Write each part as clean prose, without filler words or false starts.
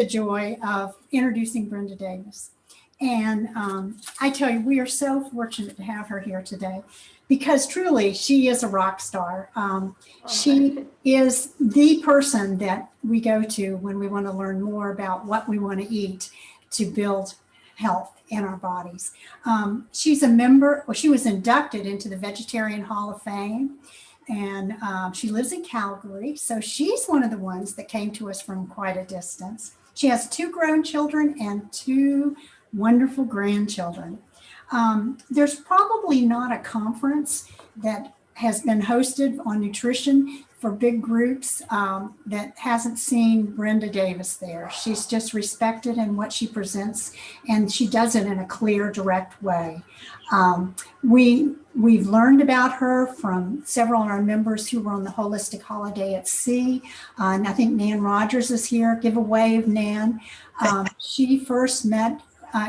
the joy of introducing Brenda Davis. And I tell you, we are so fortunate to have her here today because truly she is a rock star. She is the person that we go to when we want to learn more about what we want to eat to build health in our bodies. She's a member, well, she was inducted into the Vegetarian Hall of Fame. And she lives in Calgary. So she's one of the ones that came to us from quite a distance. She has 2 grown children and 2 wonderful grandchildren. There's probably not a conference that has been hosted on nutrition for big groups that hasn't seen Brenda Davis there. She's just respected in what she presents, and she does it in a clear, direct way. We've learned about her from several of our members who were on the Holistic Holiday at Sea. And I think Nan Rogers is here. Give a wave, Nan. She first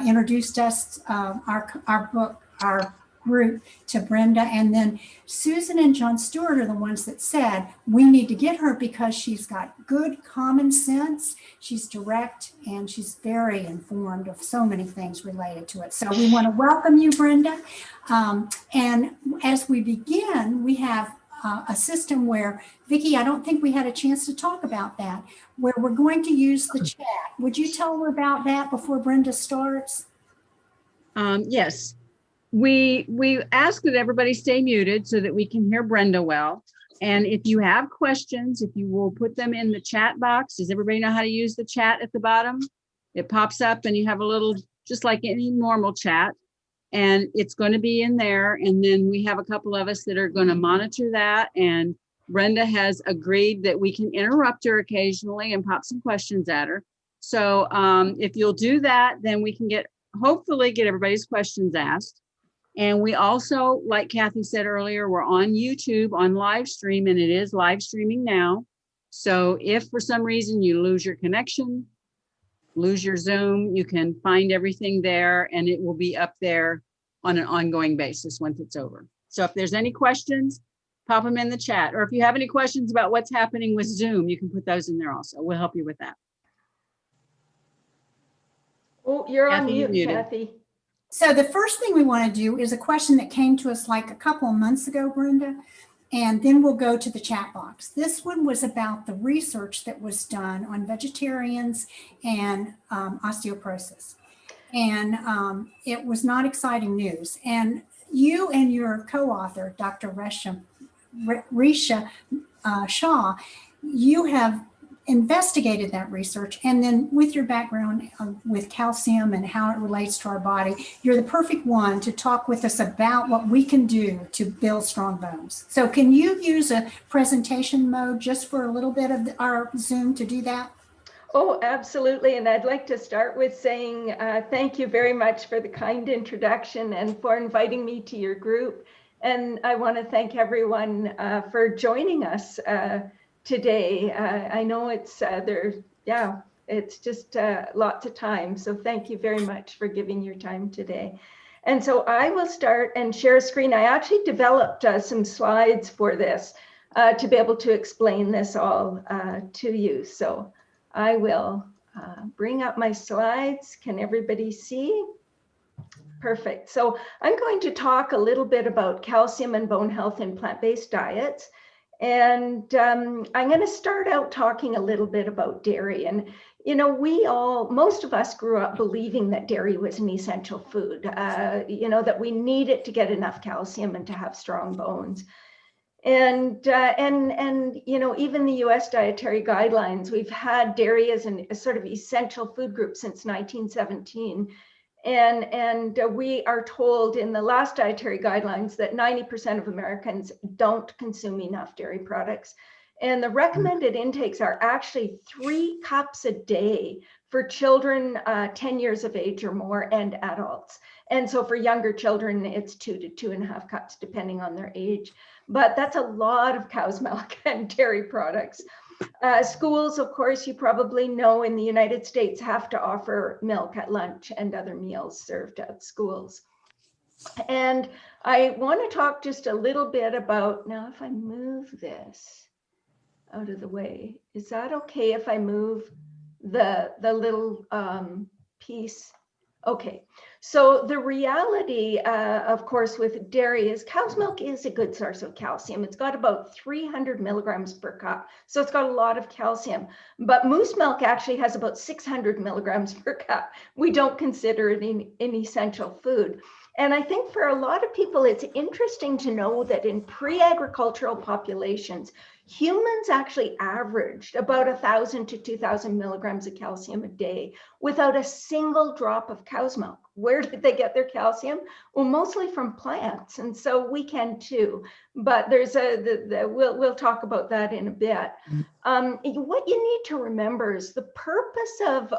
introduced us, our group to Brenda, and then Susan and John Stewart are the ones that said we need to get her because she's got good common sense, she's direct, and she's very informed of so many things related to it. So we want to welcome you, Brenda. And as we begin, we have a system where, Vicki, I don't think we had a chance to talk about that, where we're going to use the chat. Would you tell her about that before Brenda starts? Yes. We ask that everybody stay muted so that we can hear Brenda well. And if you have questions, if you will put them in the chat box. Does everybody know how to use the chat at the bottom? It pops up and you have a little, just like any normal chat, and it's going to be in there. And then we have a couple of us that are going to monitor that. And Brenda has agreed that we can interrupt her occasionally and pop some questions at her. So if you'll do that, then we can hopefully get everybody's questions asked. And we also, like Kathy said earlier, we're on YouTube on live stream, and it is live streaming now. So if for some reason you lose your connection, lose your Zoom, you can find everything there, and it will be up there on an ongoing basis once it's over. So if there's any questions, pop them in the chat. Or if you have any questions about what's happening with Zoom, you can put those in there also. We'll help you with that. Oh, you're on mute, Kathy. So the first thing we want to do is a question that came to us like a couple of months ago, Brenda, and then we'll go to the chat box. This one was about the research that was done on vegetarians and osteoporosis. And it was not exciting news. And you and your co-author, Dr. Reshma Shah, you have investigated that research, and then with your background with calcium and how it relates to our body, you're the perfect one to talk with us about what we can do to build strong bones. So can you use a presentation mode just for a little bit of our Zoom to do that? Oh, absolutely. And I'd like to start with saying thank you very much for the kind introduction and for inviting me to your group. And I want to thank everyone for joining us today. I know it's it's just lots of time. So thank you very much for giving your time today. And so I will start and share a screen. I actually developed some slides for this to be able to explain this all to you. So I will bring up my slides. Can everybody see? Perfect. So I'm going to talk a little bit about calcium and bone health in plant-based diets. And I'm going to start out talking a little bit about dairy. And, you know, most of us grew up believing that dairy was an essential food, you know, that we need it to get enough calcium and to have strong bones. And you know, even the US dietary guidelines, we've had dairy as a sort of essential food group since 1917. And we are told in the last dietary guidelines that 90% of Americans don't consume enough dairy products. And the recommended intakes are actually 3 cups a day for children 10 years of age or more and adults. And so for younger children, it's 2 to 2.5 cups, depending on their age. But that's a lot of cow's milk and dairy products. Schools, of course, you probably know in the United States have to offer milk at lunch and other meals served at schools. And I want to talk just a little bit about, now if I move this out of the way, is that okay if I move the little piece. Okay, so the reality, of course, with dairy is cow's milk is a good source of calcium. It's got about 300 milligrams per cup, so it's got a lot of calcium. But moose milk actually has about 600 milligrams per cup. We don't consider it an essential food. And I think for a lot of people, it's interesting to know that in pre-agricultural populations, humans actually averaged about 1,000 to 2,000 milligrams of calcium a day without a single drop of cow's milk. Where did they get their calcium? Well, mostly from plants, and so we can too. But there's we'll talk about that in a bit. What you need to remember is the purpose of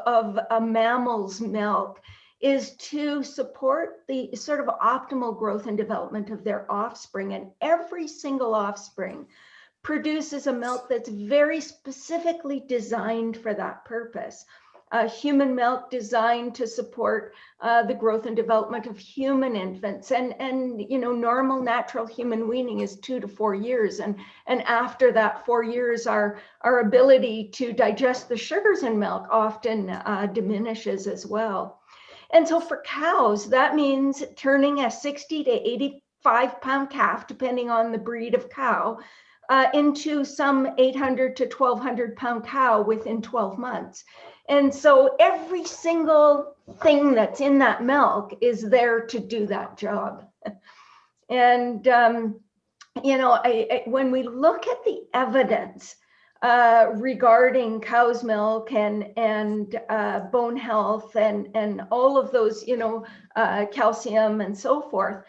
a mammal's milk is to support the sort of optimal growth and development of their offspring, and every single offspring produces a milk that's very specifically designed for that purpose. Human milk designed to support the growth and development of human infants, and you know, normal natural human weaning is 2 to 4 years, and after that 4 years, our ability to digest the sugars in milk often diminishes as well. And so for cows, that means turning a 60 to 85 pound calf, depending on the breed of cow, into some 800 to 1,200 pound cow within 12 months. And so every single thing that's in that milk is there to do that job. And, you know, when we look at the evidence regarding cow's milk and bone health and all of those, you know, calcium and so forth,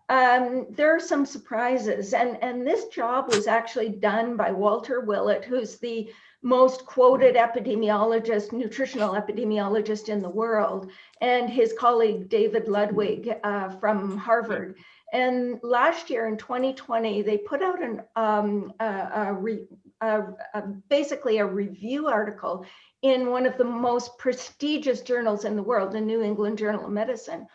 there are some surprises. And this job was actually done by Walter Willett, who's the most quoted epidemiologist, nutritional epidemiologist in the world, and his colleague David Ludwig from Harvard. And last year in 2020, they put out basically a review article in one of the most prestigious journals in the world, the New England Journal of Medicine.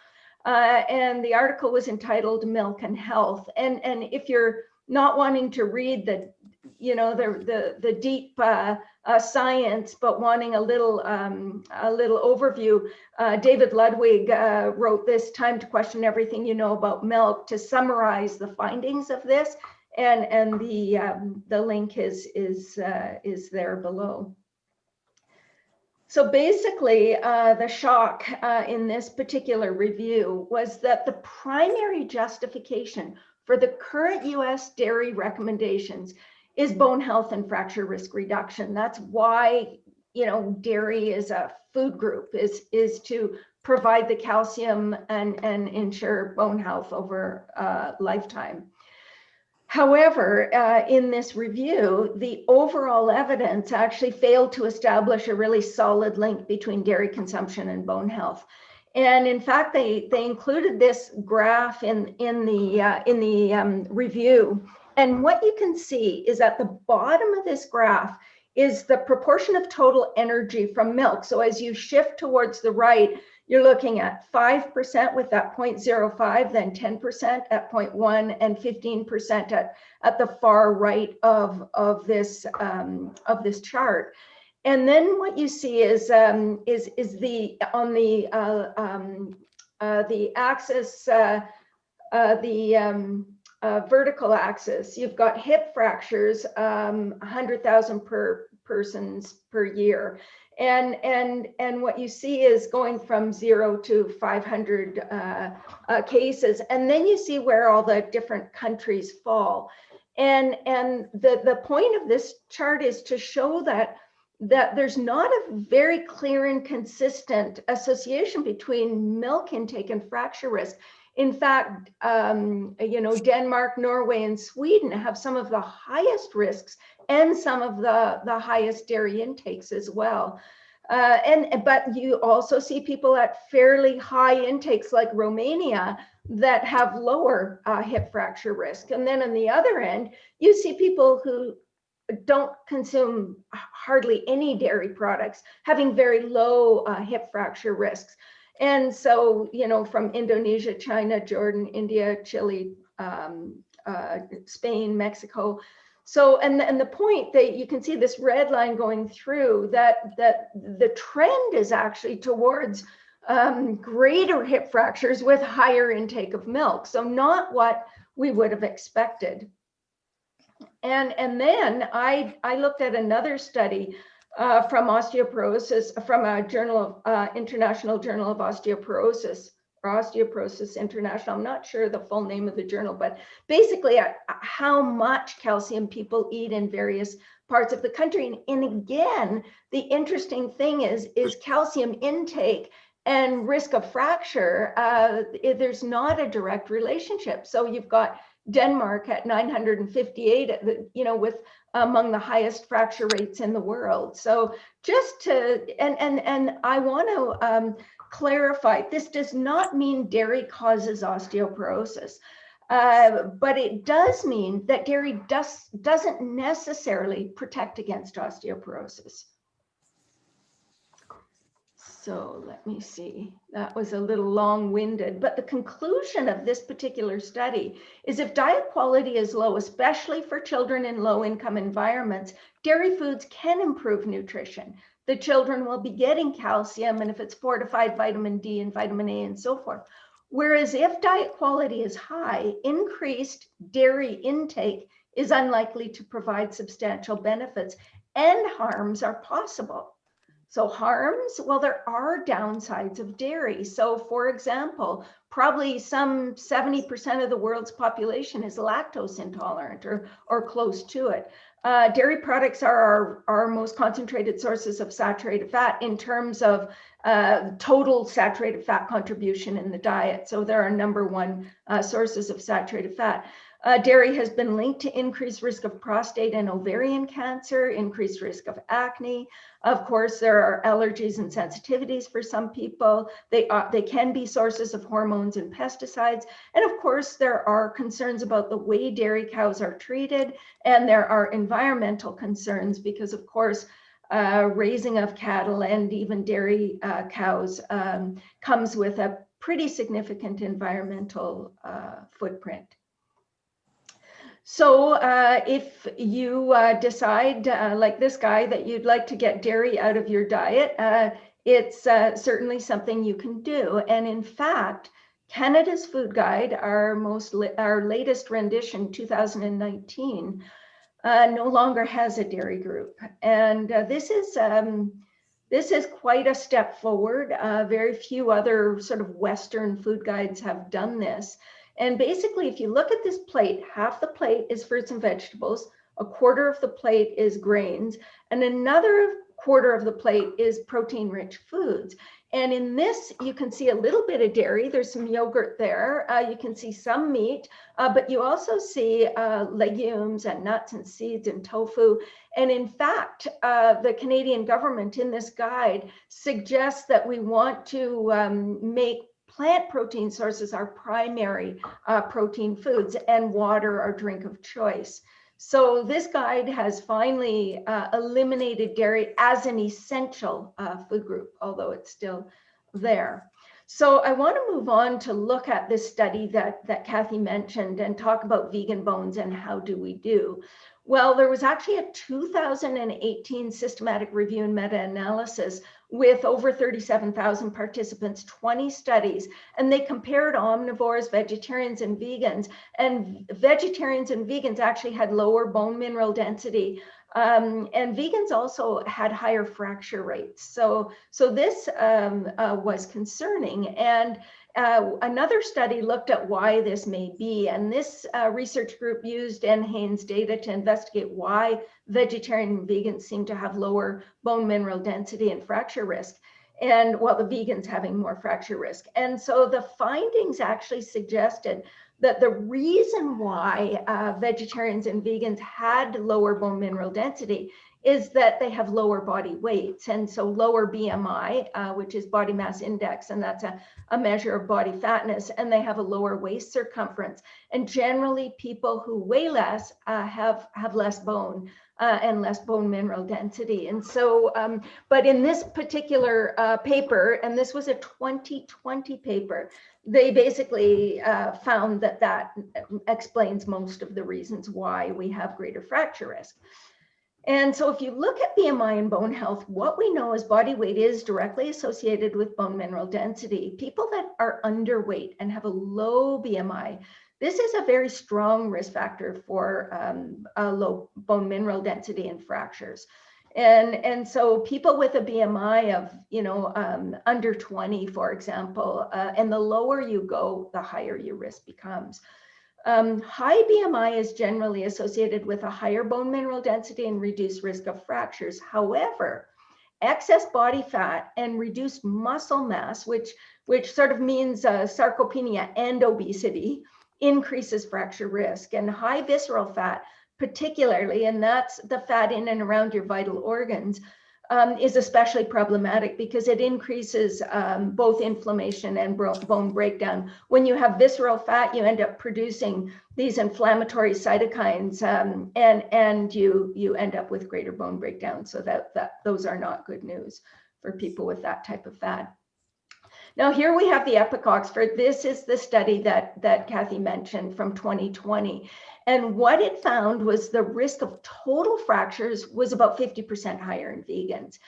And the article was entitled "Milk and Health." And if you're not wanting to read the, you know, the deep science, but wanting a little overview, David Ludwig wrote this "Time to Question Everything You Know About Milk" to summarize the findings of this, and the link is there below. So basically, the shock in this particular review was that the primary justification for the current US dairy recommendations is bone health and fracture risk reduction. That's why, you know, dairy is a food group, is to provide the calcium and ensure bone health over a lifetime. However, in this review, the overall evidence actually failed to establish a really solid link between dairy consumption and bone health. And in fact, they included this graph in the review. And what you can see is at the bottom of this graph is the proportion of total energy from milk. So as you shift towards the right, you're looking at 5% with that 0.05, then 10% at 0.1, and 15% at the far right of this chart. And then what you see is the on the axis, vertical axis, you've got hip fractures, 100,000 persons per year. And what you see is going from 0 to 500 cases. And then you see where all the different countries fall. And the point of this chart is to show that there's not a very clear and consistent association between milk intake and fracture risk. In fact, you know, Denmark, Norway, and Sweden have some of the highest risks and some of the highest dairy intakes as well. But you also see people at fairly high intakes like Romania that have lower hip fracture risk. And then on the other end, you see people who don't consume hardly any dairy products having very low hip fracture risks. And so, you know, from Indonesia, China, Jordan, India, Chile, Spain, Mexico, So, and the point that you can see this red line going through, that the trend is actually towards greater hip fractures with higher intake of milk. So not what we would have expected. And then I looked at another study from osteoporosis, from a journal of International Journal of Osteoporosis, or Osteoporosis International. I'm not sure the full name of the journal, but basically how much calcium people eat in various parts of the country. And again, the interesting thing is calcium intake and risk of fracture. There's not a direct relationship. So you've got Denmark at 958, you know, with among the highest fracture rates in the world. So just to, and I want to clarify, this does not mean dairy causes osteoporosis, but it does mean that dairy doesn't necessarily protect against osteoporosis. So let me see, that was a little long-winded, but the conclusion of this particular study is if diet quality is low, especially for children in low-income environments, dairy foods can improve nutrition. The children will be getting calcium, and if it's fortified vitamin D and vitamin A and so forth. Whereas if diet quality is high, increased dairy intake is unlikely to provide substantial benefits, and harms are possible. So harms, well, there are downsides of dairy. So for example, probably some 70% of the world's population is lactose intolerant or close to it. Dairy products are our most concentrated sources of saturated fat in terms of total saturated fat contribution in the diet. So they're our #1 sources of saturated fat. Dairy has been linked to increased risk of prostate and ovarian cancer, increased risk of acne. Of course, there are allergies and sensitivities for some people. They can be sources of hormones and pesticides. And of course, there are concerns about the way dairy cows are treated, and there are environmental concerns because, of course, raising of cattle and even dairy cows comes with a pretty significant environmental footprint. So if you decide, like this guy, that you'd like to get dairy out of your diet, it's certainly something you can do. And in fact, Canada's Food Guide, our latest rendition, 2019, no longer has a dairy group. And this is quite a step forward. Very few other sort of Western food guides have done this. And basically, if you look at this plate, half the plate is fruits and vegetables, a quarter of the plate is grains, and another quarter of the plate is protein-rich foods. And in this, you can see a little bit of dairy. There's some yogurt there. You can see some meat, but you also see legumes and nuts and seeds and tofu. And in fact, the Canadian government in this guide suggests that we want to make plant protein sources our primary protein foods and water our drink of choice. So this guide has finally eliminated dairy as an essential food group, although it's still there. So I want to move on to look at this study that Kathy mentioned and talk about vegan bones and how do we do. Well, there was actually a 2018 systematic review and meta-analysis with over 37,000 participants, 20 studies, and they compared omnivores, vegetarians, and vegans. And vegetarians and vegans actually had lower bone mineral density, and vegans also had higher fracture rates. So this was concerning. And another study looked at why this may be, and this research group used NHANES data to investigate why vegetarian and vegans seem to have lower bone mineral density and fracture risk, and while the vegans having more fracture risk. And so the findings actually suggested that the reason why vegetarians and vegans had lower bone mineral density is that they have lower body weights, and so lower BMI, which is body mass index, and that's a measure of body fatness, and they have a lower waist circumference. And generally, people who weigh less have less bone and less bone mineral density. And so, but in this particular paper, and this was a 2020 paper, they basically found that that explains most of the reasons why we have greater fracture risk. And so if you look at BMI and bone health, what we know is body weight is directly associated with bone mineral density. People that are underweight and have a low BMI, this is a very strong risk factor for a low bone mineral density and fractures. And so people with a BMI of, under 20, for example, and the lower you go, the higher your risk becomes. High BMI is generally associated with a higher bone mineral density and reduced risk of fractures. However, excess body fat and reduced muscle mass, which sort of means sarcopenia and obesity, increases fracture risk. And high visceral fat, particularly, and that's the fat in and around your vital organs, is especially problematic because it increases both inflammation and bone breakdown. When you have visceral fat, you end up producing these inflammatory cytokines, and you end up with greater bone breakdown. So those are not good news for people with that type of fat. Now here we have the Epic Oxford. This is the study that Kathy mentioned from 2020. And what it found was the risk of total fractures was about 50% higher in vegans.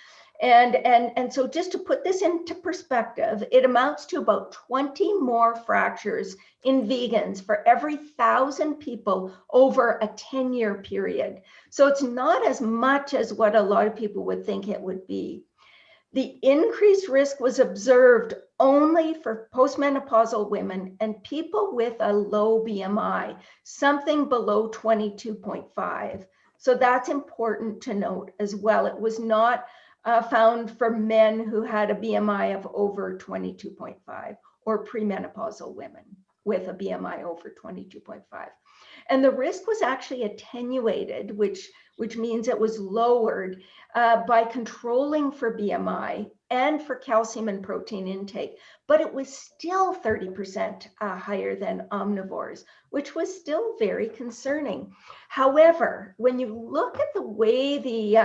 And so just to put this into perspective, it amounts to about 20 more fractures in vegans for every 1,000 people over a 10-year period. So it's not as much as what a lot of people would think it would be. The increased risk was observed only for postmenopausal women and people with a low BMI, something below 22.5. So that's important to note as well. It was not found for men who had a BMI of over 22.5 or premenopausal women with a BMI over 22.5. And the risk was actually attenuated, which means it was lowered by controlling for BMI and for calcium and protein intake, but it was still 30% higher than omnivores, which was still very concerning. However, when you look at the way the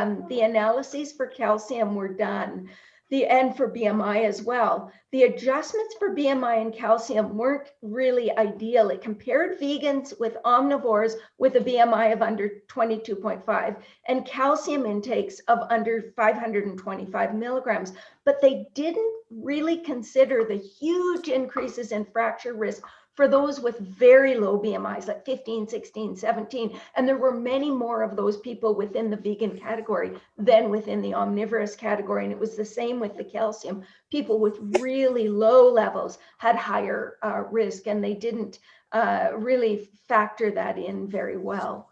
analyses for calcium were done, and for BMI as well, the adjustments for BMI and calcium weren't really ideal. It compared vegans with omnivores with a BMI of under 22.5 and calcium intakes of under 525 milligrams, but they didn't really consider the huge increases in fracture risk for those with very low BMIs, like 15, 16, 17. And there were many more of those people within the vegan category than within the omnivorous category. And it was the same with the calcium. People with really low levels had higher risk, and they didn't really factor that in very well.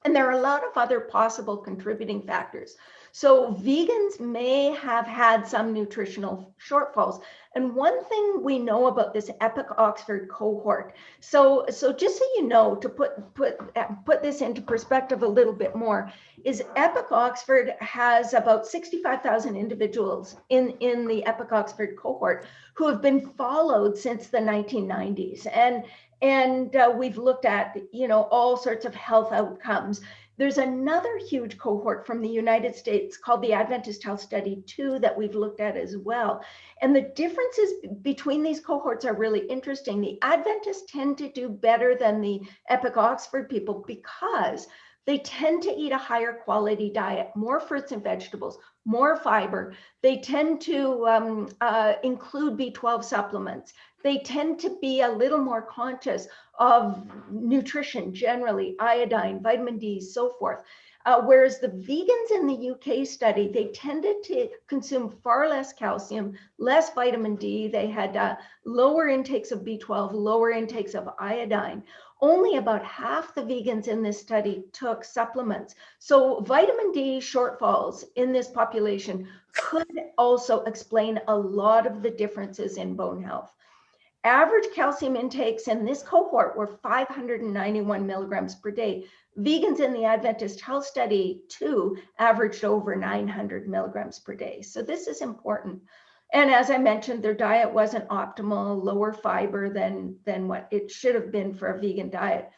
And there are a lot of other possible contributing factors. So vegans may have had some nutritional shortfalls. And one thing we know about this Epic Oxford cohort, so just so you know, to put this into perspective a little bit more, is Epic Oxford has about 65,000 individuals in the Epic Oxford cohort who have been followed since the 1990s. And we've looked at, all sorts of health outcomes. There's another huge cohort from the United States called the Adventist Health Study 2 that we've looked at as well. And the differences between these cohorts are really interesting. The Adventists tend to do better than the Epic Oxford people because they tend to eat a higher quality diet, more fruits and vegetables, more fiber. They tend to include B12 supplements. They tend to be a little more conscious of nutrition generally, iodine, vitamin D, so forth. Whereas the vegans in the UK study, they tended to consume far less calcium, less vitamin D. They had lower intakes of B12, lower intakes of iodine. Only about half the vegans in this study took supplements. So vitamin D shortfalls in this population could also explain a lot of the differences in bone health. Average calcium intakes in this cohort were 591 milligrams per day. Vegans in the Adventist Health Study 2 averaged over 900 milligrams per day. So this is important. And as I mentioned, their diet wasn't optimal, lower fiber than what it should have been for a vegan diet.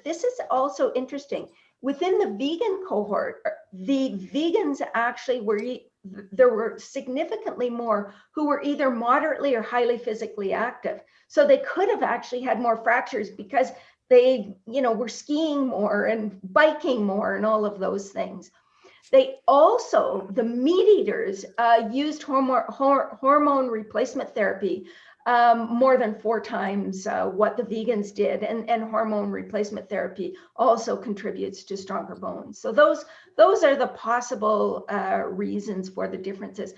This is also interesting. Within the vegan cohort, the vegans actually there were significantly more who were either moderately or highly physically active. So they could have actually had more fractures because they, were skiing more and biking more and all of those things. They also, the meat eaters, used hormone replacement therapy more than 4 times what the vegans did, and hormone replacement therapy also contributes to stronger bones. So those are the possible reasons for the differences.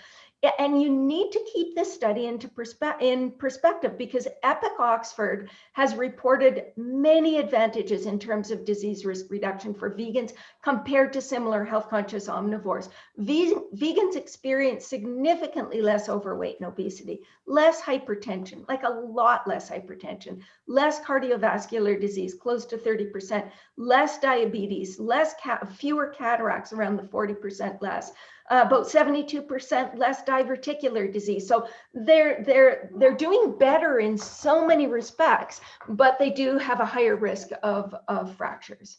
And you need to keep this study in perspective, because Epic Oxford has reported many advantages in terms of disease risk reduction for vegans compared to similar health conscious omnivores. Vegans experience significantly less overweight and obesity, less hypertension, like a lot less hypertension, less cardiovascular disease, close to 30%, less diabetes, fewer cataracts, around the 40% less. About 72% less diverticular disease. So they're doing better in so many respects, but they do have a higher risk of fractures.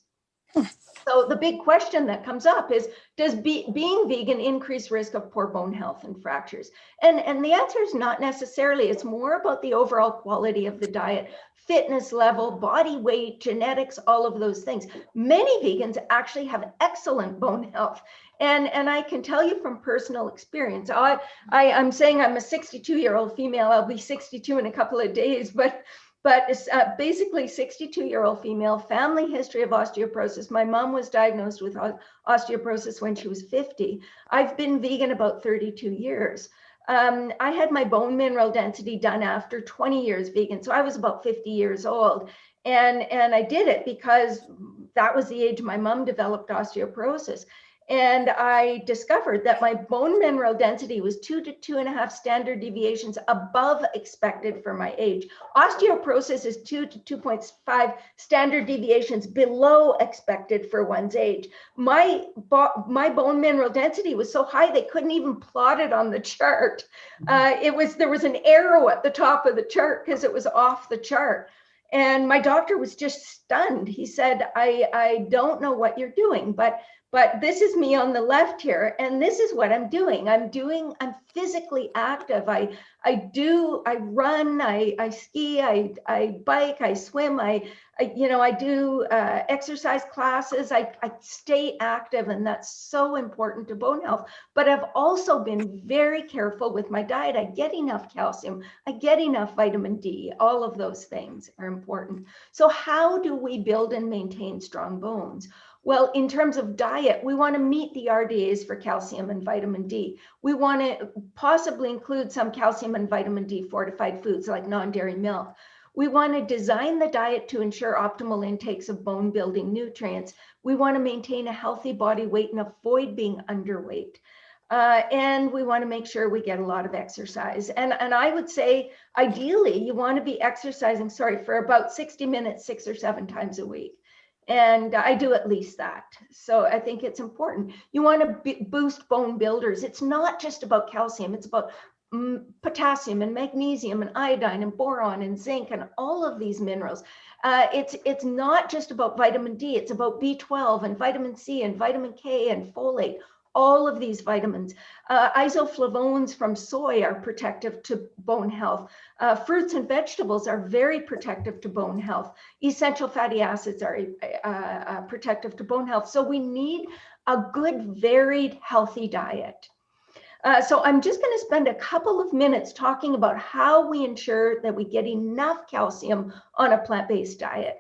So the big question that comes up is, does being vegan increase risk of poor bone health and fractures? And the answer is not necessarily. It's more about the overall quality of the diet, fitness level, body weight, genetics, all of those things. Many vegans actually have excellent bone health. And I can tell you from personal experience, I'm saying I'm a 62-year-old female. I'll be 62 in a couple of days, but basically 62-year-old female, family history of osteoporosis. My mom was diagnosed with osteoporosis when she was 50. I've been vegan about 32 years. I had my bone mineral density done after 20 years vegan. So I was about 50 years old. And I did it because that was the age my mom developed osteoporosis. And I discovered that my bone mineral density was 2 to 2.5 standard deviations above expected for my age. Osteoporosis is 2 to 2.5 standard deviations below expected for one's age. My bone mineral density was so high they couldn't even plot it on the chart. There was an arrow at the top of the chart because it was off the chart. And my doctor was just stunned. He said, I don't know what you're doing, but this is me on the left here, and this is what I'm doing. I'm physically active. I run, I ski, I bike, I swim, I do exercise classes. I stay active, and that's so important to bone health. But I've also been very careful with my diet. I get enough calcium, I get enough vitamin D. All of those things are important. So how do we build and maintain strong bones? Well, in terms of diet, we want to meet the RDAs for calcium and vitamin D. We want to possibly include some calcium and vitamin D fortified foods like non-dairy milk. We want to design the diet to ensure optimal intakes of bone building nutrients. We want to maintain a healthy body weight and avoid being underweight. And we want to make sure we get a lot of exercise. And I would say, ideally, you want to be exercising, for about 60 minutes, 6 or 7 times a week. And I do at least that. So I think it's important. You want to boost bone builders. It's not just about calcium. It's about potassium and magnesium and iodine and boron and zinc and all of these minerals. It's not just about vitamin D. It's about B12 and vitamin C and vitamin K and folate. All of these vitamins. Isoflavones from soy are protective to bone health. Fruits and vegetables are very protective to bone health. Essential fatty acids are protective to bone health. So we need a good, varied, healthy diet. So I'm just going to spend a couple of minutes talking about how we ensure that we get enough calcium on a plant-based diet.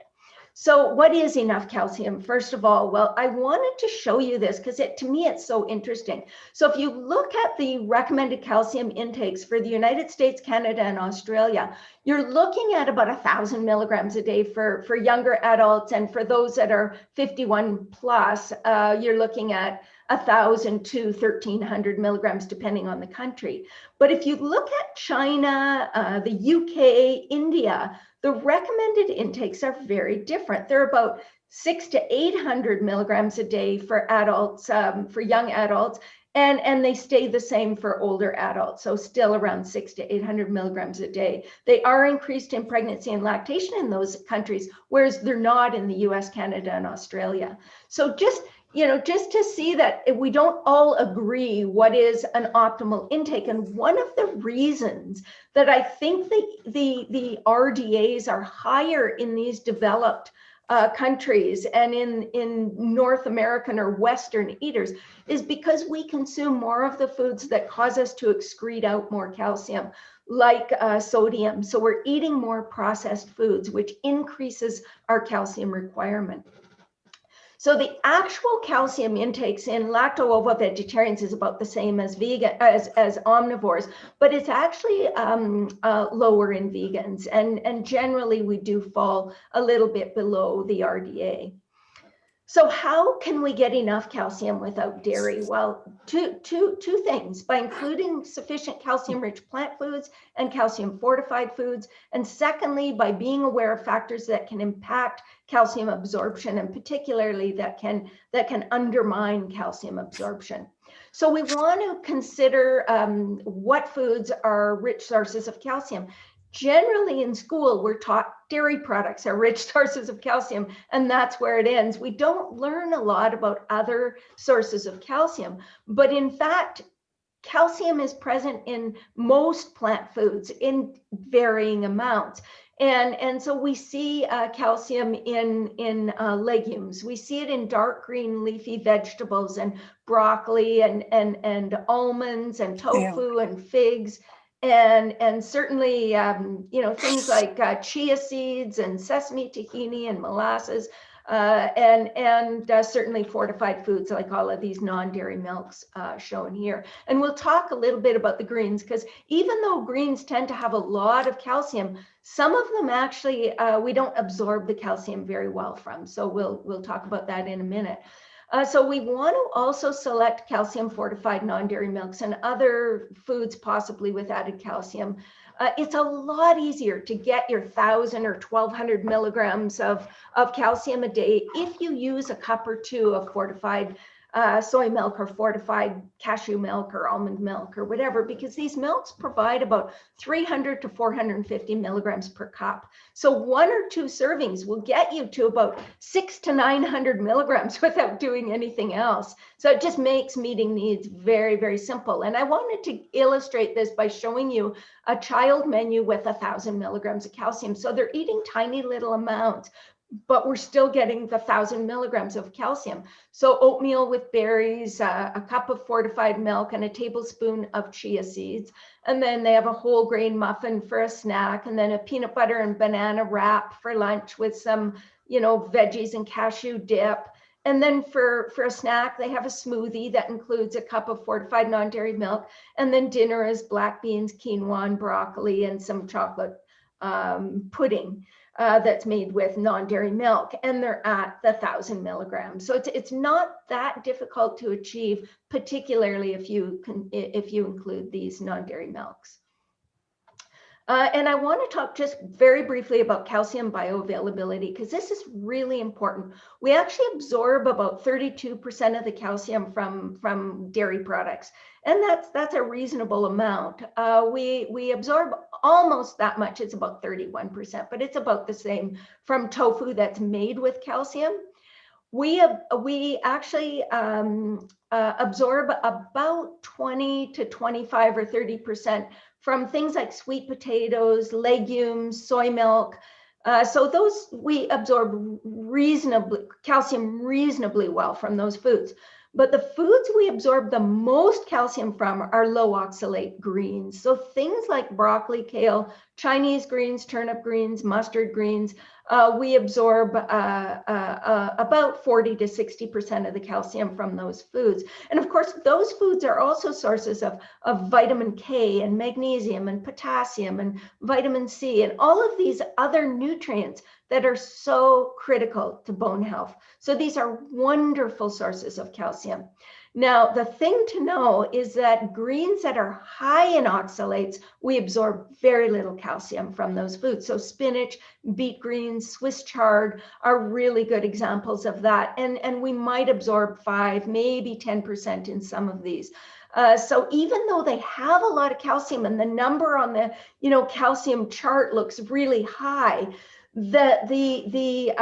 So what is enough calcium? First of all, well, I wanted to show you this because to me, it's so interesting. So if you look at the recommended calcium intakes for the United States, Canada, and Australia, you're looking at about 1,000 milligrams a day for younger adults. And for those that are 51 plus, you're looking at 1,000 to 1,300 milligrams, depending on the country. But if you look at China, the UK, India, the recommended intakes are very different. They're about 600 to 800 milligrams a day for adults, for young adults, And they stay the same for older adults, so still around 600 to 800 milligrams a day. They are increased in pregnancy and lactation in those countries, whereas they're not in the US, Canada, and Australia. So just to see that we don't all agree what is an optimal intake. And one of the reasons that I think the RDAs are higher in these developed countries and in North American or Western eaters is because we consume more of the foods that cause us to excrete out more calcium, like sodium. So we're eating more processed foods, which increases our calcium requirement. So the actual calcium intakes in lacto-ovo vegetarians is about the same as as omnivores, but it's actually lower in vegans. And generally we do fall a little bit below the RDA. So how can we get enough calcium without dairy? Well, two things: by including sufficient calcium-rich plant foods and calcium-fortified foods, and secondly, by being aware of factors that can impact calcium absorption, and particularly that can undermine calcium absorption. So we want to consider what foods are rich sources of calcium. Generally in school, we're taught dairy products are rich sources of calcium, and that's where it ends. We don't learn a lot about other sources of calcium, but in fact, calcium is present in most plant foods in varying amounts. And so we see calcium in legumes. We see it in dark green leafy vegetables and broccoli and almonds and tofu and figs. And certainly, things like chia seeds and sesame tahini and molasses, and certainly fortified foods like all of these non-dairy milks shown here. And we'll talk a little bit about the greens, because even though greens tend to have a lot of calcium, some of them actually we don't absorb the calcium very well from. So we'll talk about that in a minute. So we want to also select calcium fortified non-dairy milks and other foods possibly with added calcium. It's a lot easier to get your 1,000 or 1,200 milligrams of calcium a day if you use a cup or two of fortified soy milk or fortified cashew milk or almond milk or whatever, because these milks provide about 300 to 450 milligrams per cup. So 1 or 2 servings will get you to about 600 to 900 milligrams without doing anything else. So it just makes meeting needs very, very simple. And I wanted to illustrate this by showing you a child menu with 1,000 milligrams of calcium. So they're eating tiny little amounts, but we're still getting the 1,000 milligrams of calcium. So oatmeal with berries, a cup of fortified milk, and a tablespoon of chia seeds. And then they have a whole grain muffin for a snack, and then a peanut butter and banana wrap for lunch with some, veggies and cashew dip. And then for a snack, they have a smoothie that includes a cup of fortified non-dairy milk. And then dinner is black beans, quinoa, and broccoli, and some chocolate pudding. That's made with non-dairy milk, and they're at the 1,000 milligrams. So it's not that difficult to achieve, particularly if you include these non-dairy milks. And I want to talk just very briefly about calcium bioavailability, because this is really important. We actually absorb about 32% of the calcium from dairy products, and that's a reasonable amount. We absorb almost that much. It's about 31%, but it's about the same from tofu that's made with calcium. We actually absorb about 20 to 25 or 30% from things like sweet potatoes, legumes, soy milk. So those we absorb calcium reasonably well from those foods. But the foods we absorb the most calcium from are low oxalate greens. So things like broccoli, kale, Chinese greens, turnip greens, mustard greens, we absorb about 40 to 60% of the calcium from those foods. And of course, those foods are also sources of vitamin K and magnesium and potassium and vitamin C and all of these other nutrients that are so critical to bone health. So these are wonderful sources of calcium. Now, the thing to know is that greens that are high in oxalates, we absorb very little calcium from those foods. So spinach, beet greens, Swiss chard are really good examples of that. And we might absorb 5, maybe 10% in some of these. So even though they have a lot of calcium and the number on the calcium chart looks really high, the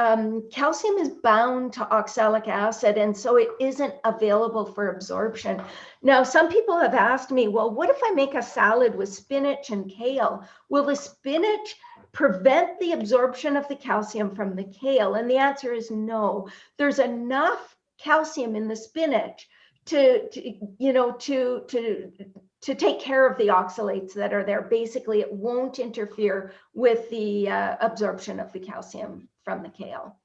calcium is bound to oxalic acid, and so it isn't available for absorption. Now, some people have asked me, well, what if I make a salad with spinach and kale? Will the spinach prevent the absorption of the calcium from the kale? And the answer is no. There's enough calcium in the spinach to take care of the oxalates that are there. Basically, it won't interfere with the absorption of the calcium from the kale.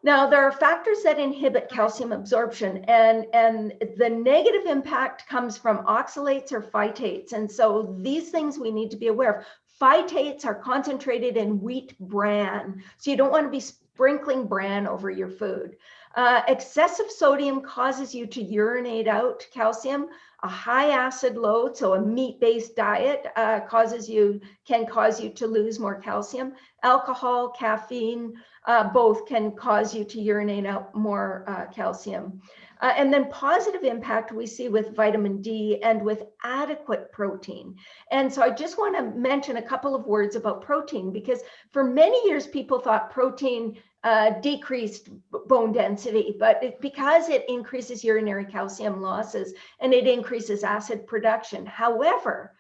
Now, there are factors that inhibit calcium absorption, and the negative impact comes from oxalates or phytates. And so these things we need to be aware of. Phytates are concentrated in wheat bran, so you don't want to be sprinkling bran over your food. Excessive sodium causes you to urinate out calcium. A high acid load, so a meat-based diet, can cause you to lose more calcium. Alcohol, caffeine, both can cause you to urinate out more calcium. And then positive impact we see with vitamin D and with adequate protein. And so I just want to mention a couple of words about protein, because for many years people thought protein decreased bone density, but because it increases urinary calcium losses and it increases acid production. However,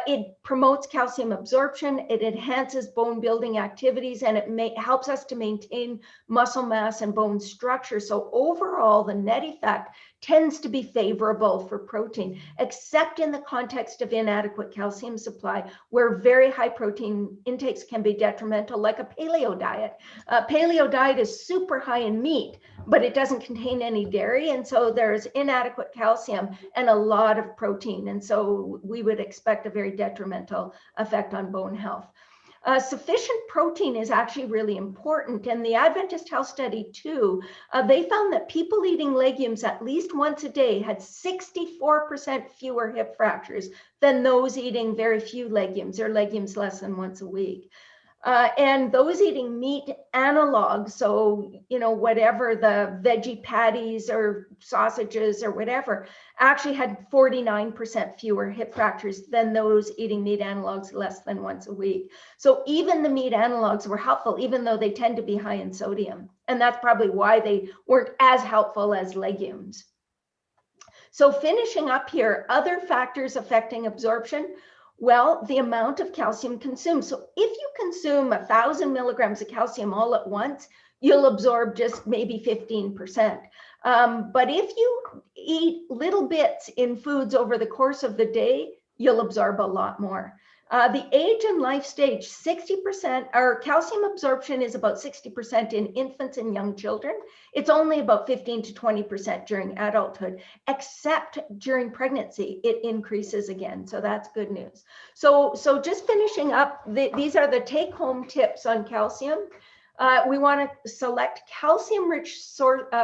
it promotes calcium absorption, it enhances bone building activities, and it helps us to maintain muscle mass and bone structure. So overall, the net effect tends to be favorable for protein, except in the context of inadequate calcium supply, where very high protein intakes can be detrimental, like a paleo diet. Paleo diet is super high in meat, but it doesn't contain any dairy, and so there's inadequate calcium and a lot of protein, and so we would expect a very detrimental effect on bone health. Sufficient protein is actually really important. And the Adventist Health Study too, they found that people eating legumes at least once a day had 64% fewer hip fractures than those eating very few legumes, or legumes less than once a week. And those eating meat analogs, so, whatever the veggie patties or sausages or whatever, actually had 49% fewer hip fractures than those eating meat analogs less than once a week. So even the meat analogs were helpful, even though they tend to be high in sodium. And that's probably why they weren't as helpful as legumes. So finishing up here, other factors affecting absorption. Well, the amount of calcium consumed. So if you consume 1,000 milligrams of calcium all at once, you'll absorb just maybe 15%. But if you eat little bits in foods over the course of the day, you'll absorb a lot more. The age and life stage, 60%, our calcium absorption is about 60% in infants and young children. It's only about 15 to 20% during adulthood, except during pregnancy, it increases again. So that's good news. So just finishing up, these are the take-home tips on calcium. We want to select calcium-rich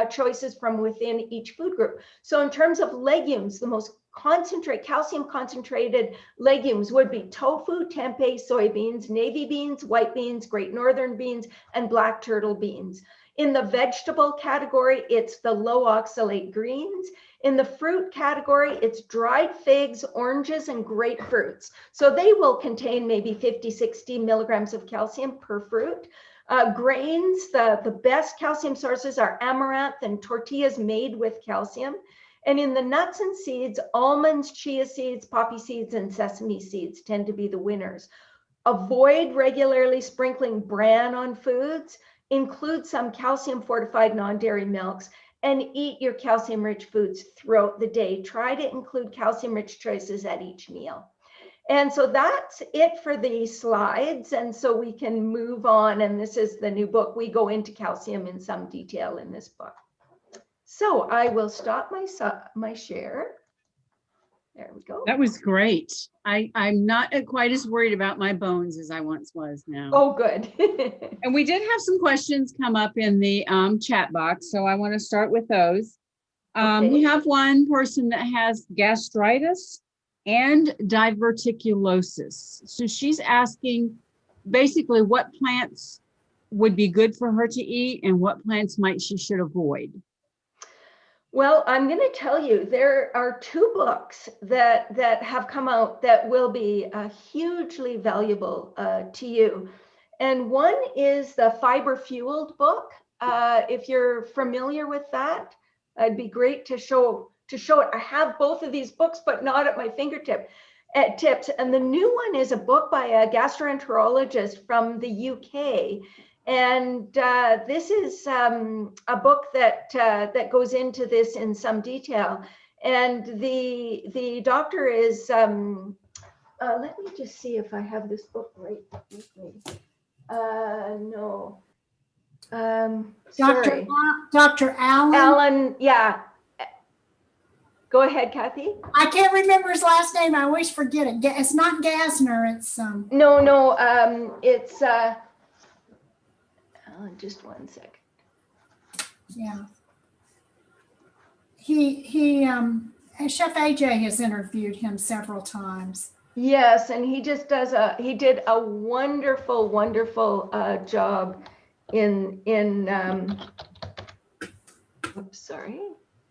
choices from within each food group. So in terms of legumes, the most calcium-concentrated legumes would be tofu, tempeh, soybeans, navy beans, white beans, great northern beans, and black turtle beans. In the vegetable category, it's the low oxalate greens. In the fruit category, it's dried figs, oranges, and grapefruits. So they will contain maybe 50, 60 milligrams of calcium per fruit. Grains, the best calcium sources are amaranth and tortillas made with calcium. And in the nuts and seeds, almonds, chia seeds, poppy seeds, and sesame seeds tend to be the winners. Avoid regularly sprinkling bran on foods. Include some calcium fortified non-dairy milks, and eat your calcium-rich foods throughout the day. Try to include calcium-rich choices at each meal. And so that's it for the slides. And so we can move on. And this is the new book. We go into calcium in some detail in this book. So I will stop my share. There we go. That was great. I'm not quite as worried about my bones as I once was now. Oh, good. And we did have some questions come up in the chat box, so I want to start with those. We have one person that has gastritis and diverticulosis. So she's asking basically what plants would be good for her to eat and what plants might she should avoid. Well, I'm going to tell you, there are 2 books that have come out that will be hugely valuable to you. And one is the Fiber Fueled book. If you're familiar with that, it'd be great to show it. I have both of these books, but not at my fingertip tips. And the new one is a book by a gastroenterologist from the UK. And this is a book that goes into this in some detail. And the doctor is, let me just see if I have this book right with me. No. Sorry. Dr. Allen. Alan, yeah. Go ahead, Kathy. I can't remember his last name. I always forget it. It's not Gassner. It's No. It's just one second. Yeah. He Chef AJ has interviewed him several times. Yes, and he just he did a wonderful job in oops, sorry.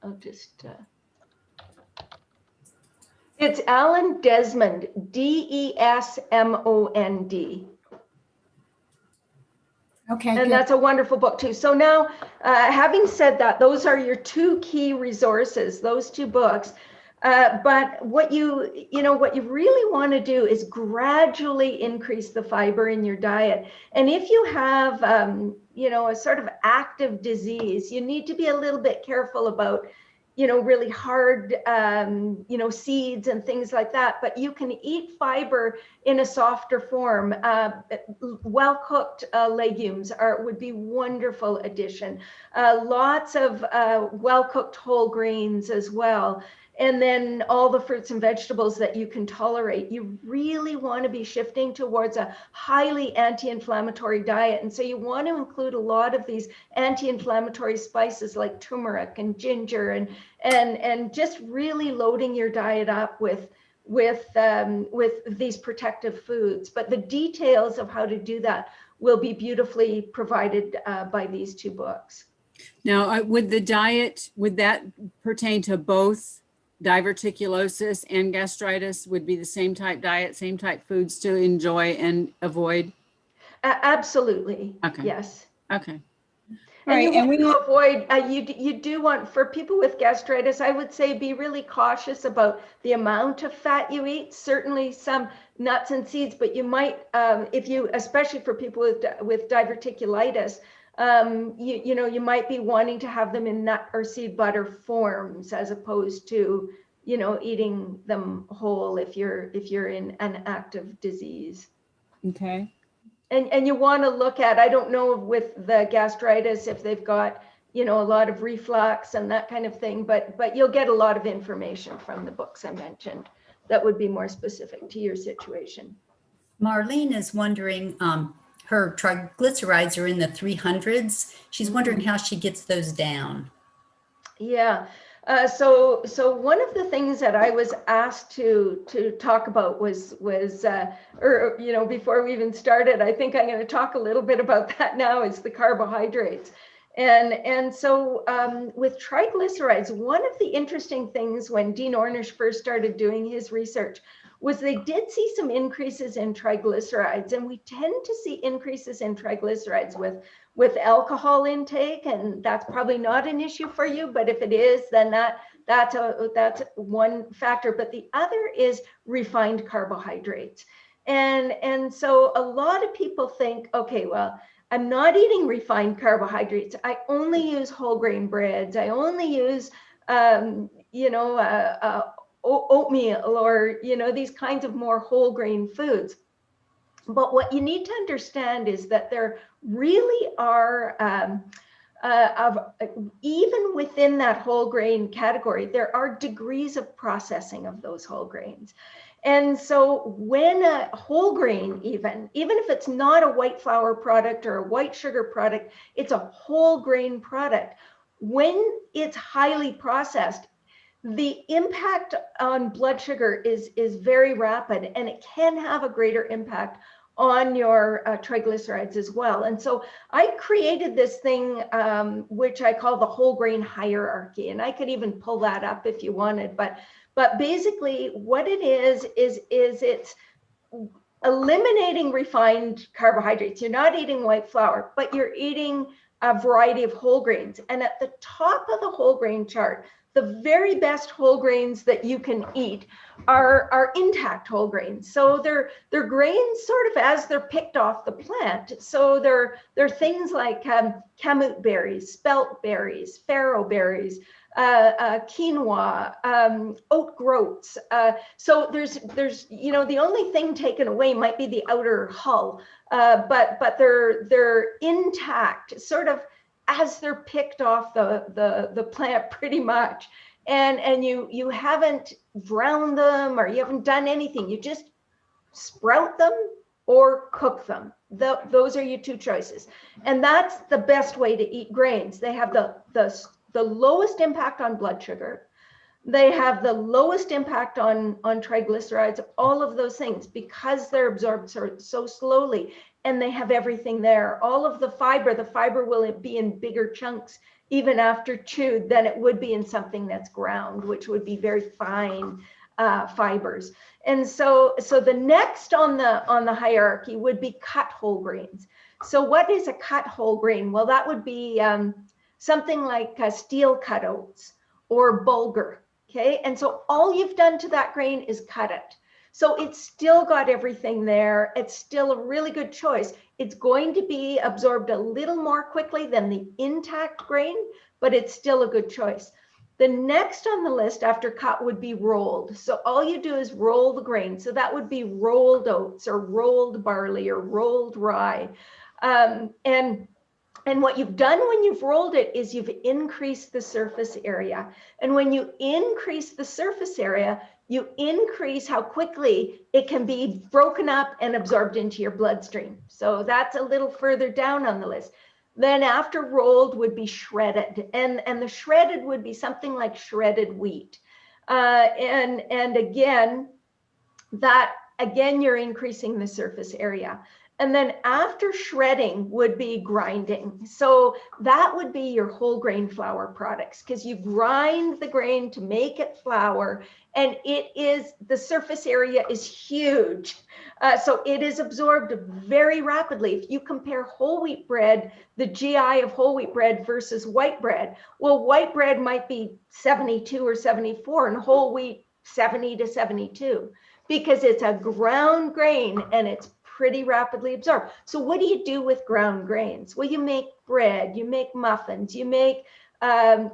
I'll just it's Alan Desmond, Desmond. Okay. And good. that's a wonderful book too. So now, having said that, those are your 2 key resources, those 2 books. But what you really want to do is gradually increase the fiber in your diet. And if you have, a sort of active disease, you need to be a little bit careful about, really hard, seeds and things like that. But you can eat fiber in a softer form. Well-cooked legumes would be wonderful addition. Lots of well-cooked whole grains as well. And then all the fruits and vegetables that you can tolerate. You really want to be shifting towards a highly anti-inflammatory diet. And so you want to include a lot of these anti-inflammatory spices like turmeric and ginger and just really loading your diet up with these protective foods. But the details of how to do that will be beautifully provided by these 2 books. Now, would that pertain to both diverticulosis and gastritis? Would be the same type diet, same type foods to enjoy and avoid? Absolutely. Okay. Yes. Okay. All right. And we avoid, you do want, for people with gastritis, I would say be really cautious about the amount of fat you eat. Certainly some nuts and seeds, but you might, especially for people with diverticulitis, you might be wanting to have them in nut or seed butter forms as opposed to, eating them whole if you're in an active disease. Okay. And you want to look at, I don't know with the gastritis if they've got, a lot of reflux and that kind of thing, but you'll get a lot of information from the books I mentioned that would be more specific to your situation. Marlene is wondering, her triglycerides are in the 300s. She's wondering how she gets those down. Yeah. So one of the things that I was asked to talk about was before we even started, I think I'm going to talk a little bit about that now, is the carbohydrates. And so with triglycerides, one of the interesting things when Dean Ornish first started doing his research was they did see some increases in triglycerides, and we tend to see increases in triglycerides with alcohol intake, and that's probably not an issue for you, but if it is, then that's one factor. But the other is refined carbohydrates. And so a lot of people think, okay, well, I'm not eating refined carbohydrates. I only use whole grain breads. I only use, oatmeal or, these kinds of more whole grain foods. But what you need to understand is that there really are, even within that whole grain category, there are degrees of processing of those whole grains. And so when a whole grain, even if it's not a white flour product or a white sugar product, it's a whole grain product. when it's highly processed, the impact on blood sugar is very rapid, and it can have a greater impact on your triglycerides as well. And so I created this thing, which I call the whole grain hierarchy, and I could even pull that up if you wanted, but basically what it is it's eliminating refined carbohydrates. You're not eating white flour, but you're eating a variety of whole grains. And at the top of the whole grain chart, the very best whole grains that you can eat are intact whole grains. So they're grains sort of as they're picked off the plant. So they're things like kamut berries, spelt berries, farro berries, quinoa, oat groats. So there's you know, the only thing taken away might be the outer hull, but they're intact, sort of as they're picked off the plant, pretty much. And you haven't drowned them, or you haven't done anything. You just sprout them or cook them. Those are your two choices. And that's the best way to eat grains. They have the lowest impact on blood sugar. They have the lowest impact on triglycerides, all of those things, because they're absorbed so slowly, and they have everything there. All of the fiber will be in bigger chunks even after chewed than it would be in something that's ground, which would be very fine fibers. And so the next on the hierarchy would be cut whole grains. So what is a cut whole grain? Well, that would be something like steel cut oats or bulgur. Okay, and so all you've done to that grain is cut it. So it's still got everything there. It's still a really good choice. It's going to be absorbed a little more quickly than the intact grain, but it's still a good choice. The next on the list after cut would be rolled. So all you do is roll the grain. So that would be rolled oats or rolled barley or rolled rye. And what you've done when you've rolled it is you've increased the surface area. And when you increase the surface area, you increase how quickly it can be broken up and absorbed into your bloodstream. So that's a little further down on the list. Then after rolled would be shredded. And the shredded would be something like shredded wheat. And again, you're increasing the surface area. And then after shredding would be grinding. So that would be your whole grain flour products, because you grind the grain to make it flour, and the surface area is huge. So it is absorbed very rapidly. If you compare whole wheat bread, the GI of whole wheat bread versus white bread, well, white bread might be 72 or 74 and whole wheat 70 to 72, because it's a ground grain and it's pretty rapidly absorbed. So what do you do with ground grains? Well, you make bread, you make muffins, you make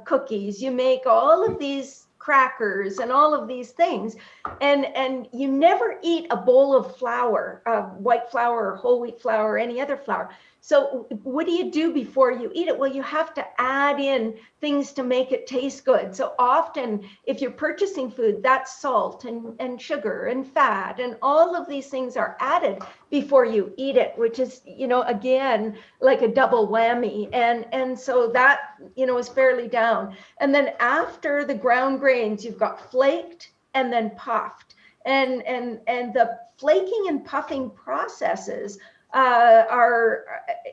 cookies, you make all of these crackers and all of these things. And you never eat a bowl of flour, white flour or whole wheat flour or any other flour. So what do you do before you eat it? Well, you have to add in things to make it taste good. So often if you're purchasing food, that's salt and sugar and fat, and all of these things are added before you eat it, which is, you know, again, like a double whammy. And so that, you know, is fairly down. And then after the ground grains, you've got flaked and then puffed. And the flaking and puffing processes are,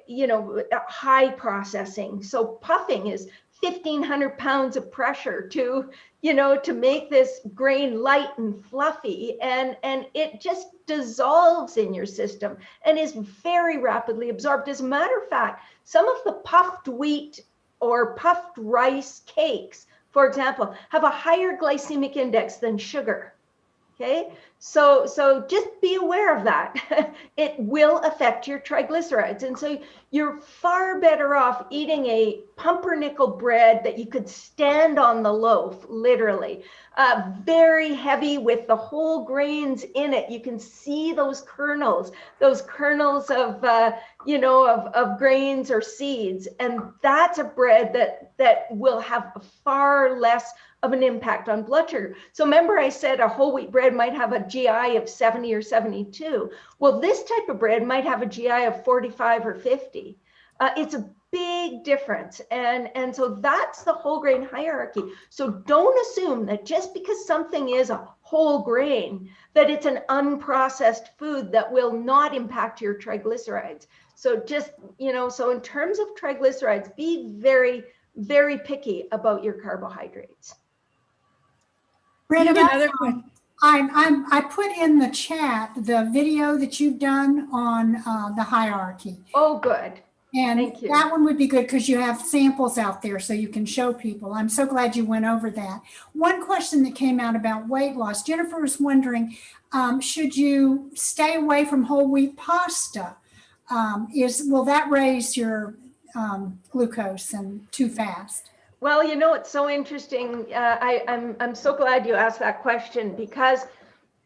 you know, high processing. So puffing is 1,500 pounds of pressure to, you know, to make this grain light and fluffy, and it just dissolves in your system and is very rapidly absorbed. As a matter of fact, some of the puffed wheat or puffed rice cakes, for example, have a higher glycemic index than sugar. Okay, so just be aware of that. It will affect your triglycerides. And so you're far better off eating a pumpernickel bread that you could stand on the loaf, literally. Very heavy with the whole grains in it. You can see those kernels of, you know, of grains or seeds. And that's a bread that will have far less of an impact on blood sugar. So remember I said a whole wheat bread might have a GI of 70 or 72. Well, this type of bread might have a GI of 45 or 50. It's big difference. And so that's the whole grain hierarchy. So don't assume that just because something is a whole grain, that it's an unprocessed food that will not impact your triglycerides. So just, so in terms of triglycerides, be very, very picky about your carbohydrates. Brenda, Another question. I put in the chat the video that you've done on the hierarchy. Oh, good. And Thank you. that one would be good because you have samples out there so you can show people. I'm so glad you went over that. One question that came out about weight loss, Jennifer was wondering, should you stay away from whole wheat pasta? Will that raise your glucose and too fast? Well, it's so interesting. I'm so glad you asked that question, because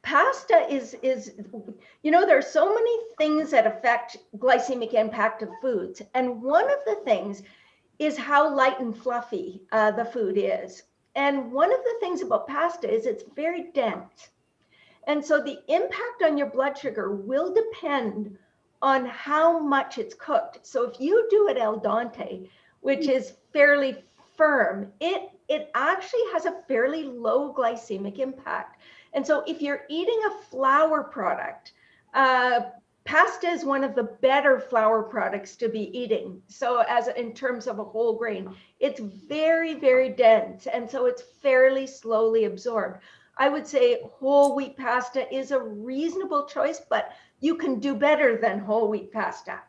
pasta is there are so many things that affect glycemic impact of foods. And one of the things is how light and fluffy the food is. And one of the things about pasta is it's very dense. And so the impact on your blood sugar will depend on how much it's cooked. So if you do it al dente, which is fairly firm, it actually has a fairly low glycemic impact. And so if you're eating a flour product, pasta is one of the better flour products to be eating. So as in terms of a whole grain, it's very, very dense. And so it's fairly slowly absorbed. I would say whole wheat pasta is a reasonable choice, but you can do better than whole wheat pasta.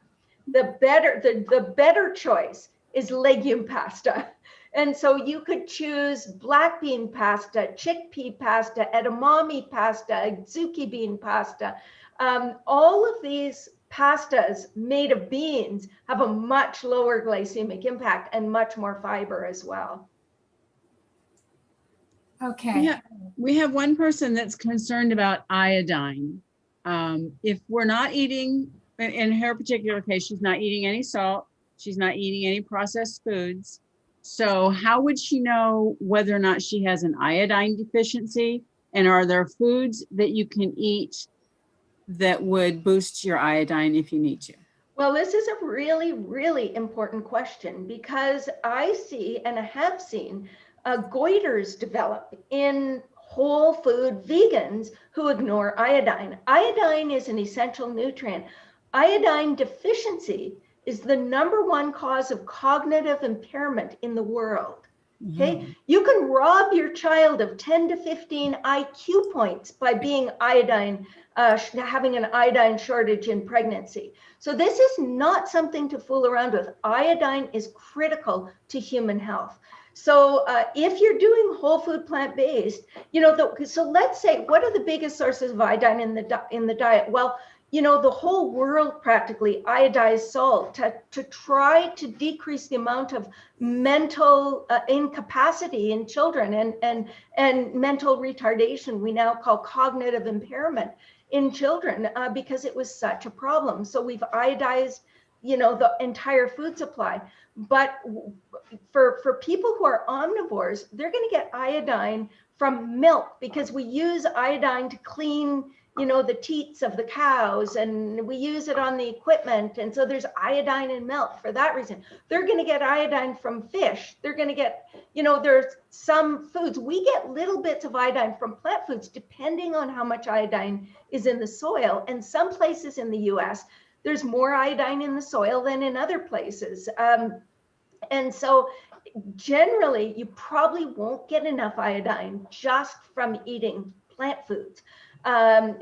The better choice is legume pasta. And so you could choose black bean pasta, chickpea pasta, edamame pasta, zucchini bean pasta. All of these pastas made of beans have a much lower glycemic impact and much more fiber as well. Okay. We have one person that's concerned about iodine. If we're not eating, in her particular case, she's not eating any salt, she's not eating any processed foods. So how would she know whether or not she has an iodine deficiency? And are there foods that you can eat that would boost your iodine if you need to? Well, this is a really, really important question, because I see and I have seen goiters develop in whole food vegans who ignore iodine. Iodine is an essential nutrient. Iodine deficiency is the #1 cause of cognitive impairment in the world. Okay, you can rob your child of 10 to 15 IQ points by being having an iodine shortage in pregnancy. So this is not something to fool around with. Iodine is critical to human health. So if you're doing whole food plant-based, so let's say, what are the biggest sources of iodine in the diet? Well, the whole world practically iodized salt to try to decrease the amount of mental incapacity in children and mental retardation we now call cognitive impairment in children because it was such a problem. So we've iodized, the entire food supply. But for people who are omnivores, they're going to get iodine from milk, because we use iodine to clean the teats of the cows, and we use it on the equipment. And so there's iodine in milk for that reason. They're going to get iodine from fish. They're going to get, there's some foods. We get little bits of iodine from plant foods, depending on how much iodine is in the soil. And some places in the US, there's more iodine in the soil than in other places. And so generally, you probably won't get enough iodine just from eating plant foods.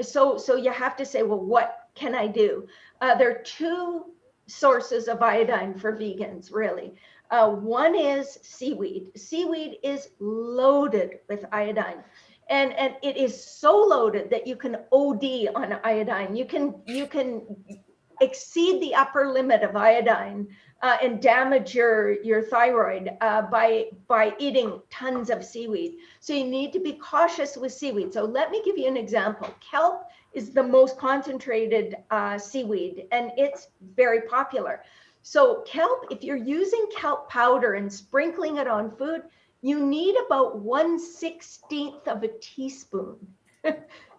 So you have to say, well, what can I do? There are two sources of iodine for vegans, really. One is seaweed. Seaweed is loaded with iodine. And it is so loaded that you can OD on iodine. You can exceed the upper limit of iodine and damage your thyroid by eating tons of seaweed. So you need to be cautious with seaweed. So let me give you an example. Kelp is the most concentrated seaweed, and it's very popular. So kelp, if you're using kelp powder and sprinkling it on food, you need about 1/16 of a teaspoon.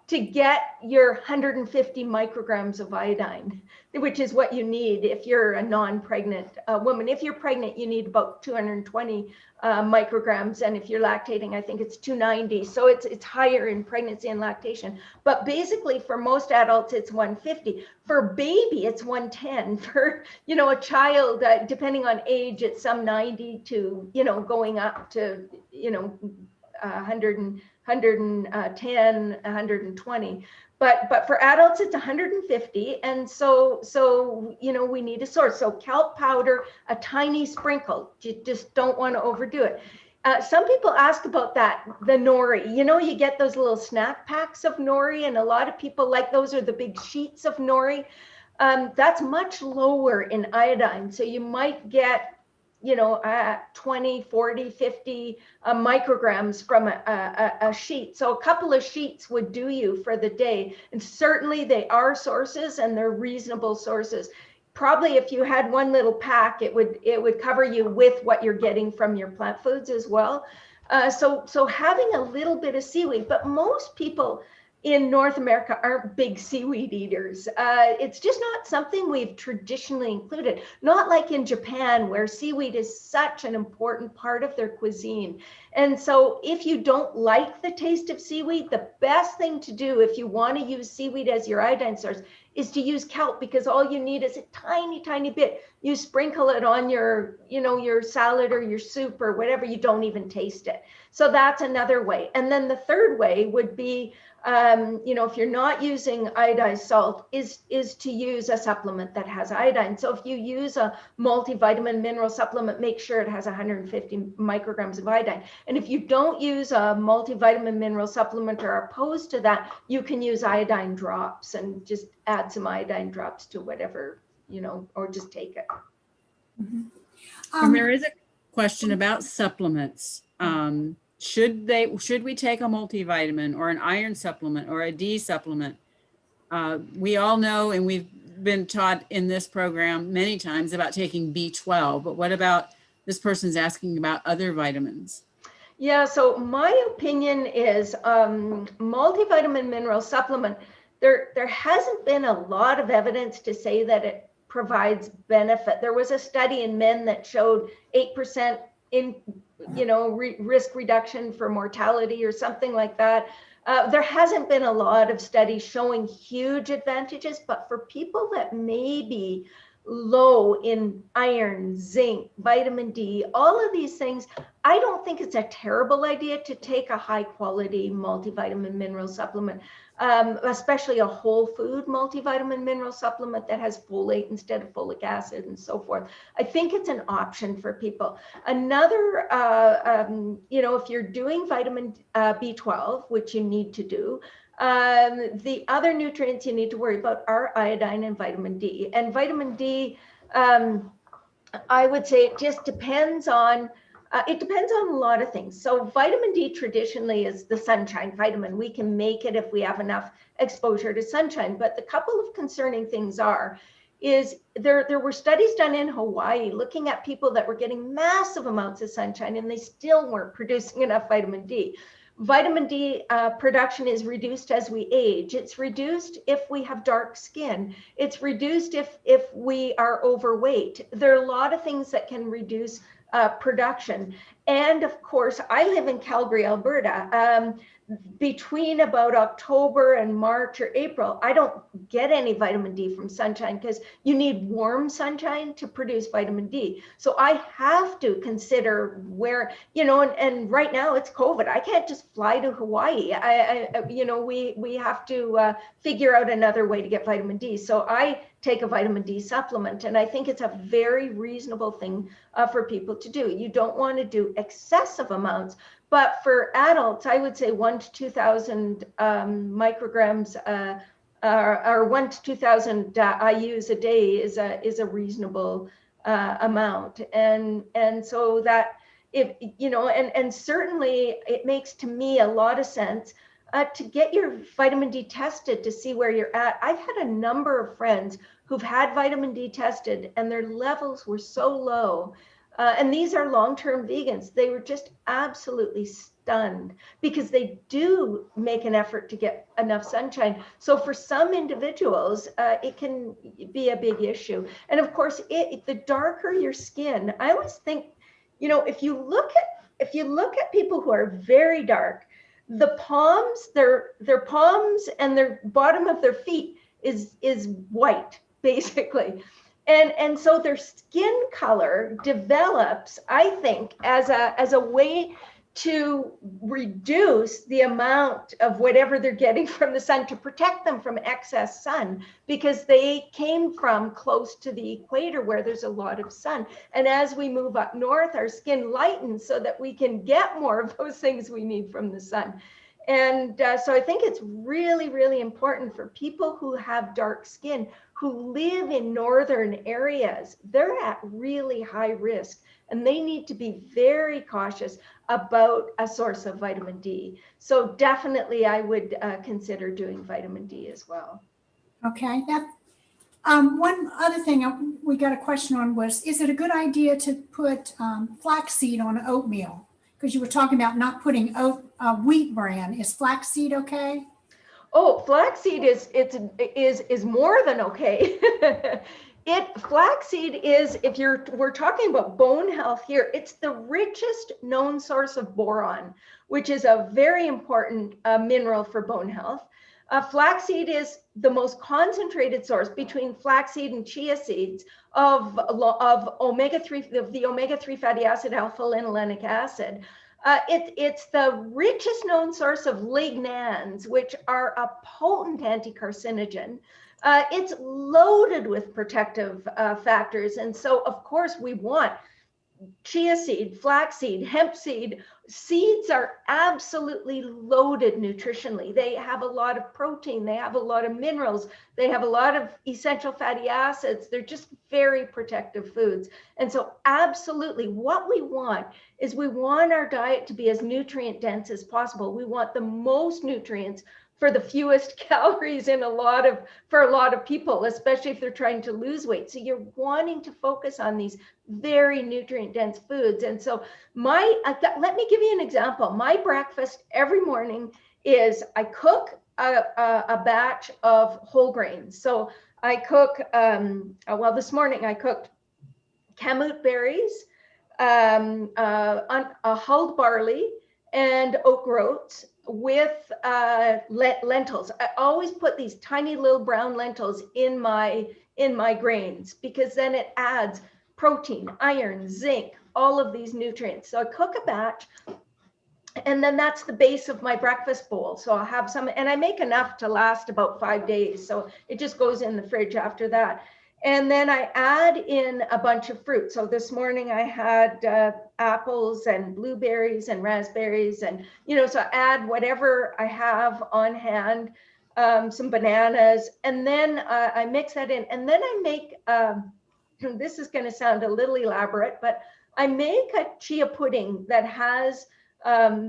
to get your 150 micrograms of iodine, which is what you need if you're a non-pregnant woman. If you're pregnant, you need about 220 micrograms, and if you're lactating, I think it's 290. So it's higher in pregnancy and lactation. But basically, for most adults, it's 150. For baby, it's 110. For a child, depending on age, it's some 90 to going up to 100 110, 120. But for adults, it's 150. And so we need a source. So kelp powder, a tiny sprinkle. You just don't want to overdo it. Some people ask about that, the nori. You get those little snack packs of nori, and a lot of people like those, are the big sheets of nori. That's much lower in iodine. So you might get 20, 40, 50 micrograms from a sheet. So a couple of sheets would do you for the day. And certainly they are sources, and they're reasonable sources. Probably if you had one little pack, it would cover you with what you're getting from your plant foods as well. So having a little bit of seaweed, but most people in North America aren't big seaweed eaters. It's just not something we've traditionally included. Not like in Japan, where seaweed is such an important part of their cuisine. And so if you don't like the taste of seaweed, the best thing to do if you want to use seaweed as your iodine source is to use kelp, because all you need is a tiny, tiny bit. You sprinkle it on your salad or your soup or whatever, you don't even taste it. So that's another way. And then the third way would be, if you're not using iodized salt, is to use a supplement that has iodine. So if you use a multivitamin mineral supplement, make sure it has 150 micrograms of iodine. And if you don't use a multivitamin mineral supplement or are opposed to that, you can use iodine drops and just add some iodine drops to whatever, or just take it. Mm-hmm. And there is a question about supplements. Should we take a multivitamin or an iron supplement or a D supplement? We all know, and we've been taught in this program many times about taking B12, but what about this person's asking about other vitamins? Yeah, so my opinion is multivitamin mineral supplement, there hasn't been a lot of evidence to say that it provides benefit. There was a study in men that showed 8% in risk reduction for mortality or something like that. There hasn't been a lot of studies showing huge advantages, but for people that may be low in iron, zinc, vitamin D, all of these things, I don't think it's a terrible idea to take a high quality multivitamin mineral supplement, especially a whole food multivitamin mineral supplement that has folate instead of folic acid and so forth. I think it's an option for people. Another, if you're doing vitamin B12, which you need to do, the other nutrients you need to worry about are iodine and vitamin D. And vitamin D, I would say it just depends on, it depends on a lot of things. So vitamin D traditionally is the sunshine vitamin. We can make it if we have enough exposure to sunshine. But the couple of concerning things is there were studies done in Hawaii looking at people that were getting massive amounts of sunshine and they still weren't producing enough vitamin D. Vitamin D production is reduced as we age. It's reduced if we have dark skin. It's reduced if we are overweight. There are a lot of things that can reduce production. And of course, I live in Calgary, Alberta. Between about October and March or April, I don't get any vitamin D from sunshine because you need warm sunshine to produce vitamin D. So I have to consider where, and right now it's COVID. I can't just fly to Hawaii. We have to figure out another way to get vitamin D. So I take a vitamin D supplement, and I think it's a very reasonable thing for people to do. You don't want to do excessive amounts. But for adults, I would say 1,000 to 2,000 micrograms or 1,000 to 2,000 IUs a day is a reasonable amount. And so that and certainly it makes to me a lot of sense to get your vitamin D tested to see where you're at. I've had a number of friends who've had vitamin D tested and their levels were so low. And these are long-term vegans. They were just absolutely stunned because they do make an effort to get enough sunshine. So for some individuals, it can be a big issue. And of course, the darker your skin, I always think, you know, if you look at people who are very dark, the palms, their palms and their bottom of their feet is white, basically. And so their skin color develops, I think, as a way to reduce the amount of whatever they're getting from the sun, to protect them from excess sun, because they came from close to the equator where there's a lot of sun. And as we move up north, our skin lightens so that we can get more of those things we need from the sun. And so I think it's really, really important for people who have dark skin, who live in northern areas. They're at really high risk, and they need to be very cautious about a source of vitamin D. So definitely I would consider doing vitamin D as well. Okay. One other thing we got a question on was, is it a good idea to put flaxseed on oatmeal? Because you were talking about not putting wheat bran. Is flaxseed okay? Oh, flaxseed is more than okay. Flaxseed is, we're talking about bone health here, it's the richest known source of boron, which is a very important mineral for bone health. Flaxseed is the most concentrated source between flaxseed and chia seeds of omega-3, the omega-3 fatty acid, alpha-linolenic acid. It's the richest known source of lignans, which are a potent anti-carcinogen. It's loaded with protective factors. And so, of course, we want chia seed, flaxseed, hemp seed. Seeds are absolutely loaded nutritionally. They have a lot of protein, they have a lot of minerals, they have a lot of essential fatty acids. They're just very protective foods. And so absolutely what we want is we want our diet to be as nutrient dense as possible. We want the most nutrients for the fewest calories for a lot of people, especially if they're trying to lose weight. So you're wanting to focus on these very nutrient dense foods. And so let me give you an example. My breakfast every morning is I cook a batch of whole grains. So I cook, this morning I cooked kamut berries, hulled barley, and oat groats with lentils. I always put these tiny little brown lentils in my grains, because then it adds protein, iron, zinc, all of these nutrients. So I cook a batch, and then that's the base of my breakfast bowl. So I'll have some, and I make enough to last about 5 days. So it just goes in the fridge after that. And then I add in a bunch of fruit. So this morning I had apples and blueberries and raspberries, and, so I add whatever I have on hand, some bananas, and then I mix that in. And then I make, this is going to sound a little elaborate, but I make a chia pudding that has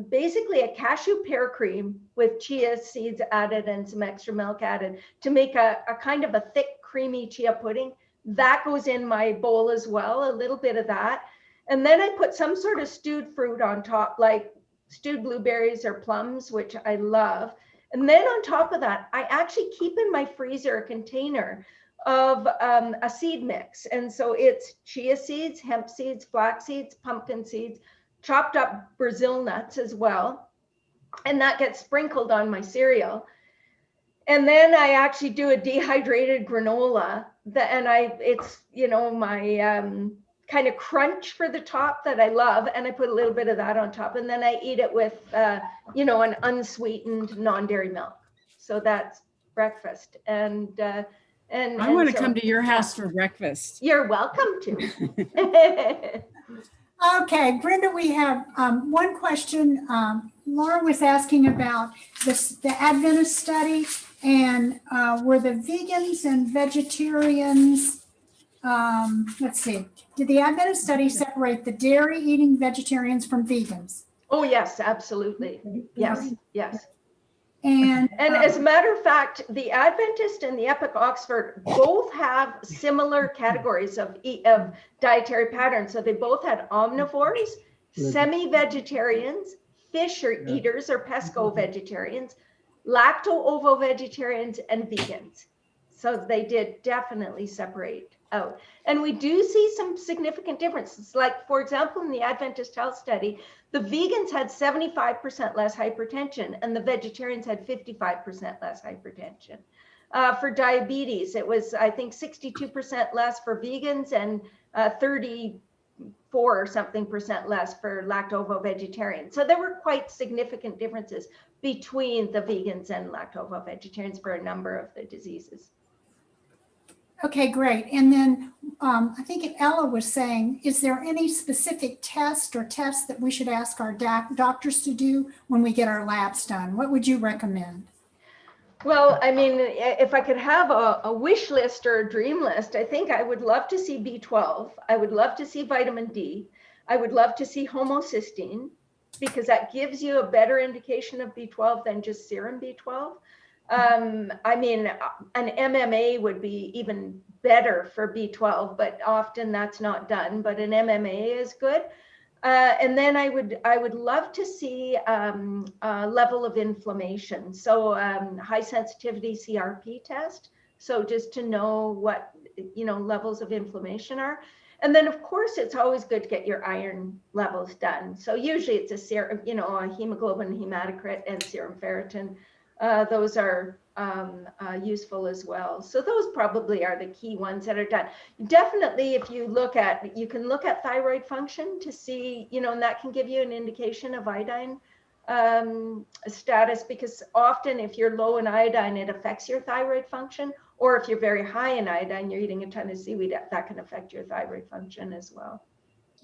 basically a cashew pear cream with chia seeds added and some extra milk added to make a kind of a thick, creamy chia pudding. That goes in my bowl as well, a little bit of that. And then I put some sort of stewed fruit on top, like stewed blueberries or plums, which I love. And then on top of that, I actually keep in my freezer a container of a seed mix. And so it's chia seeds, hemp seeds, flax seeds, pumpkin seeds, chopped up Brazil nuts as well. And that gets sprinkled on my cereal. And then I actually do a dehydrated granola it's my kind of crunch for the top that I love. And I put a little bit of that on top, and then I eat it with, an unsweetened non-dairy milk. So that's breakfast. And I want to come to your house for breakfast. You're welcome to. Okay, Brenda, we have one question. Laura was asking about the Adventist study, and were the vegans and vegetarians, let's see, did the Adventist study separate the dairy eating vegetarians from vegans? Oh, yes, absolutely. Yes. And as a matter of fact, the Adventist and the Epic Oxford both have similar categories of dietary patterns. So they both had omnivores, semi-vegetarians, fish or eaters or pesco-vegetarians, lacto-ovo-vegetarians, and vegans. So they did definitely separate out. And we do see some significant differences. Like, for example, in the Adventist health study, the vegans had 75% less hypertension and the vegetarians had 55% less hypertension. For diabetes, it was, I think, 62% less for vegans and 34 or something percent less for lacto-ovo-vegetarians. So there were quite significant differences between the vegans and lacto-ovo-vegetarians for a number of the diseases. Okay, great. And then I think Ella was saying, is there any specific test or tests that we should ask our doctors to do when we get our labs done? What would you recommend? Well, I mean, if I could have a wish list or a dream list, I think I would love to see B12. I would love to see vitamin D. I would love to see homocysteine, because that gives you a better indication of B12 than just serum B12. I mean, an MMA would be even better for B12, but often that's not done, but an MMA is good. And then I would love to see a level of inflammation. So high sensitivity CRP test. So just to know what, levels of inflammation are. And then of course, it's always good to get your iron levels done. So usually it's a serum, a hemoglobin, hematocrit, and serum ferritin. Those are useful as well. So those probably are the key ones that are done. Definitely, if you you can look at thyroid function to see, and that can give you an indication of iodine status, because often if you're low in iodine, it affects your thyroid function. Or if you're very high in iodine, you're eating a ton of seaweed, that can affect your thyroid function as well.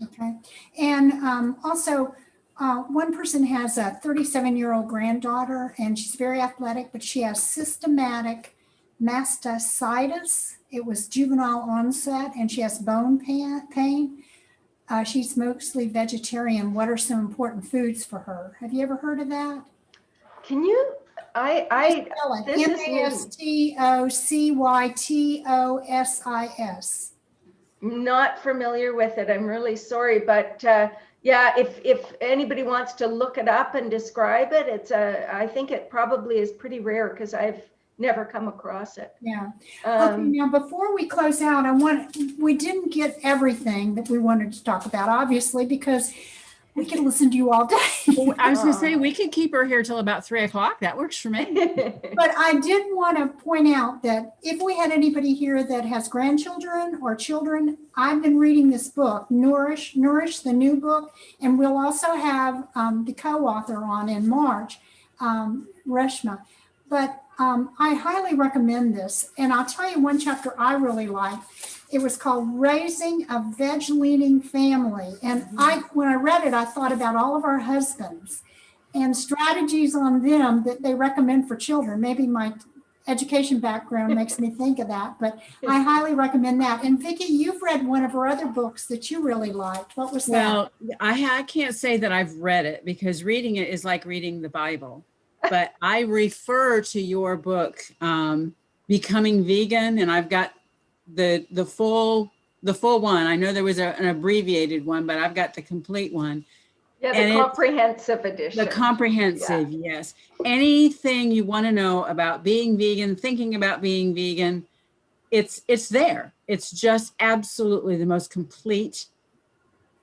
Okay. And also, one person has a 37-year-old granddaughter, and she's very athletic, but she has systematic mastitis. It was juvenile onset, and she has bone pain. She's mostly vegetarian. What are some important foods for her? Have you ever heard of that? Can you? Mastocytosis. Not familiar with it. I'm really sorry, but yeah, if anybody wants to look it up and describe it, I think it probably is pretty rare because I've never come across it. Yeah. Okay, now before we close out, we didn't get everything that we wanted to talk about, obviously, because we could listen to you all day. Well, I was going to say, we could keep her here till about 3 o'clock. That works for me. But I did want to point out that if we had anybody here that has grandchildren or children, I've been reading this book, Nourish, the new book, and we'll also have the co-author on in March, Reshma. But I highly recommend this. And I'll tell you one chapter I really liked. It was called Raising a Veg-Leaning Family. And when I read it, I thought about all of our husbands and strategies on them that they recommend for children. Maybe my education background makes me think of that, but I highly recommend that. And Vicki, you've read one of her other books that you really liked. What was that? Well, I can't say that I've read it, because reading it is like reading the Bible. But I refer to your book, Becoming Vegan, and I've got the full one. I know there was an abbreviated one, but I've got the complete one. Yeah, the comprehensive edition. The comprehensive, yes. Anything you want to know about being vegan, thinking about being vegan, it's there. It's just absolutely the most complete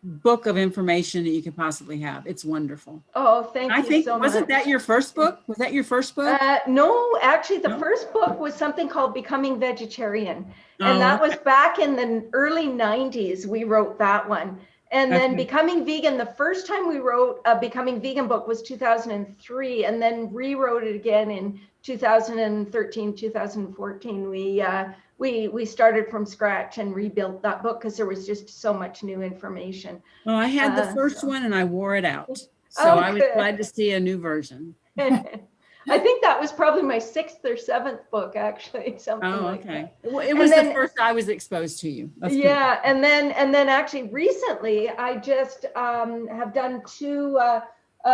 book of information that you could possibly have. It's wonderful. Oh, thank you so much. Wasn't that your first book? Was that your first book? No, actually the first book was something called Becoming Vegetarian. And that was back in the early 90s, we wrote that one. And then Becoming Vegan, the first time we wrote a Becoming Vegan book was 2003, and then rewrote it again in 2013, 2014. We started from scratch and rebuilt that book because there was just so much new information. Well, I had the first one and I wore it out. So I was glad to see a new version. I think that was probably my 6th or 7th book, actually, something like that. Well, it was the first I was exposed to you. Yeah, and then actually recently I just have done 2.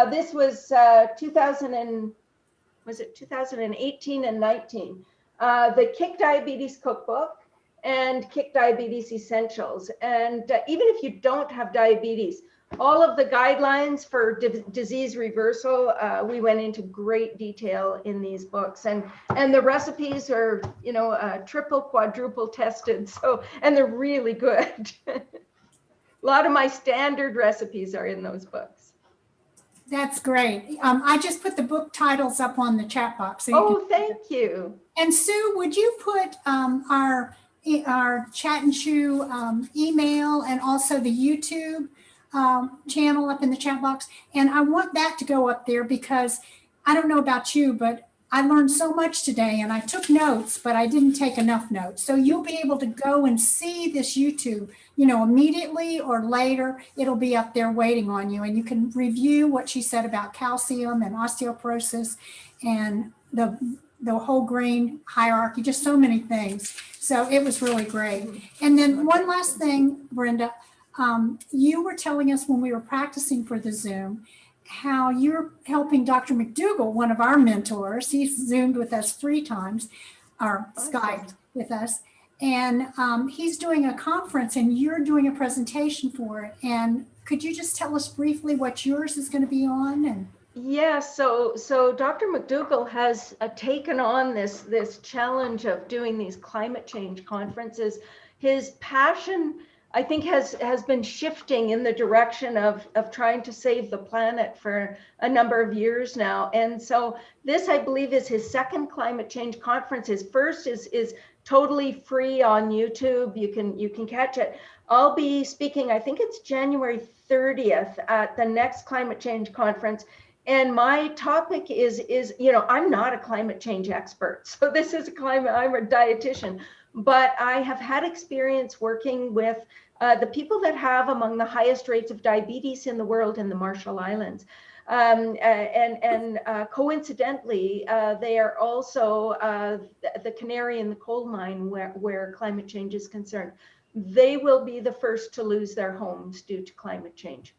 This was 2018 and 19. The Kick Diabetes Cookbook and Kick Diabetes Essentials. And even if you don't have diabetes, all of the guidelines for disease reversal. We went into great detail in these books, and the recipes are, you know, triple, quadruple tested. So, and they're really good. A lot of my standard recipes are in those books. That's great. I just put the book titles up on the chat box. So you Oh, thank you. And Sue, would you put our Chat and Chew email and also the YouTube channel up in the chat box? And I want that to go up there because I don't know about you, but I learned so much today and I took notes, but I didn't take enough notes. So you'll be able to go and see this YouTube, you know, immediately or later. It'll be up there waiting on you, and you can review what she said about calcium and osteoporosis and the whole grain hierarchy, just so many things. So it was really great. And then one last thing, Brenda, you were telling us when we were practicing for the Zoom, how you're helping Dr. McDougall, one of our mentors. He's Zoomed with us 3 times, or Skyped with us. And he's doing a conference and you're doing a presentation for it. And could you just tell us briefly what yours is going to be on? And yeah, so Dr. McDougall has taken on this challenge of doing these climate change conferences. His passion, I think, has been shifting in the direction of trying to save the planet for a number of years now. And so this, I believe, is his second climate change conference. His first is totally free on YouTube. You can catch it. I'll be speaking, I think it's January 30th at the next climate change conference. And my topic is, you know, I'm not a climate change expert. So this is I'm a dietitian, but I have had experience working with the people that have among the highest rates of diabetes in the world in the Marshall Islands. Coincidentally, they are also the canary in the coal mine where climate change is concerned. They will be the first to lose their homes due to climate change.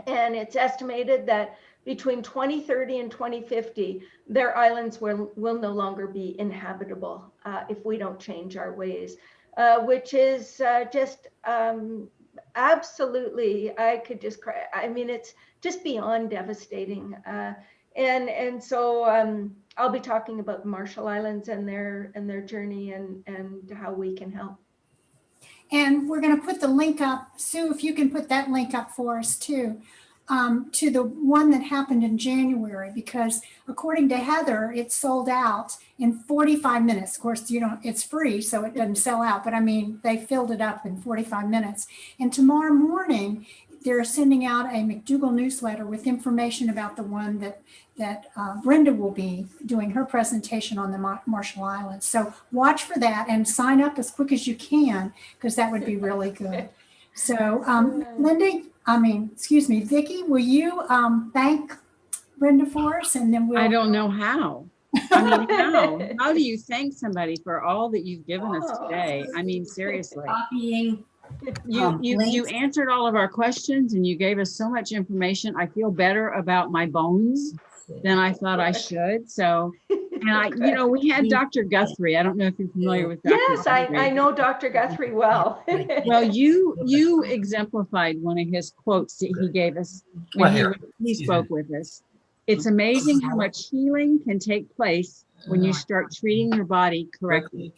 And it's estimated that between 2030 and 2050, their islands will no longer be inhabitable if we don't change our ways, which is just absolutely, I could just cry. I mean, it's just beyond devastating. And so I'll be talking about the Marshall Islands and their journey and how we can help. And we're going to put the link up. Sue, if you can put that link up for us too, to the one that happened in January, because according to Heather, it sold out in 45 minutes. Of course, you know, it's free, so it doesn't sell out, but I mean, they filled it up in 45 minutes. And tomorrow morning, they're sending out a McDougall newsletter with information about the one that Brenda will be doing her presentation on the Marshall Islands. So watch for that and sign up as quick as you can, because that would be really good. So Vicki, will you thank Brenda for us? And then I don't know how. I mean, how do you thank somebody for all that you've given us today? I mean, seriously. Copying. You answered all of our questions and you gave us so much information. I feel better about my bones than I thought I should. So, and we had Dr. Guthrie. I don't know if you're familiar with Dr. Yes, I know Dr. Guthrie well. Well, you exemplified one of his quotes that he gave us when he spoke with us. It's amazing how much healing can take place when you start treating your body correctly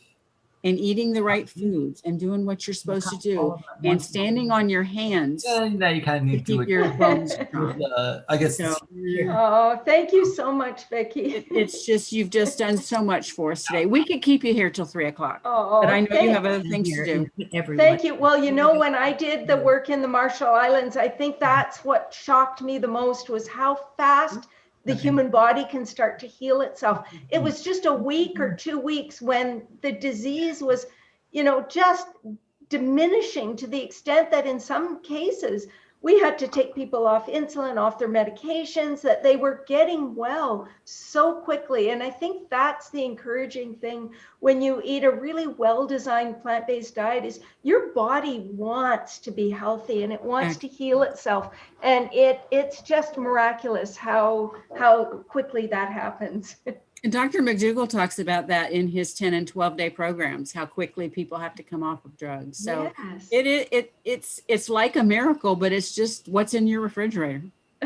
and eating the right foods and doing what you're supposed to do and standing on your hands. Now you kind of need to keep your bones strong. I guess. So, oh, thank you so much, Vicki. It's just, you've just done so much for us today. We could keep you here till 3 o'clock, but I know you have other things to do. Thank you. Well, you know, when I did the work in the Marshall Islands, I think that's what shocked me the most was how fast the human body can start to heal itself. It was just a week or 2 weeks when the disease was, just diminishing to the extent that in some cases we had to take people off insulin, off their medications, that they were getting well so quickly. And I think that's the encouraging thing when you eat a really well-designed plant-based diet is your body wants to be healthy and it wants to heal itself. And it's just miraculous how quickly that happens. And Dr. McDougall talks about that in his 10 and 12-day programs, how quickly people have to come off of drugs. So Yes. it's like a miracle, but it's just what's in your refrigerator.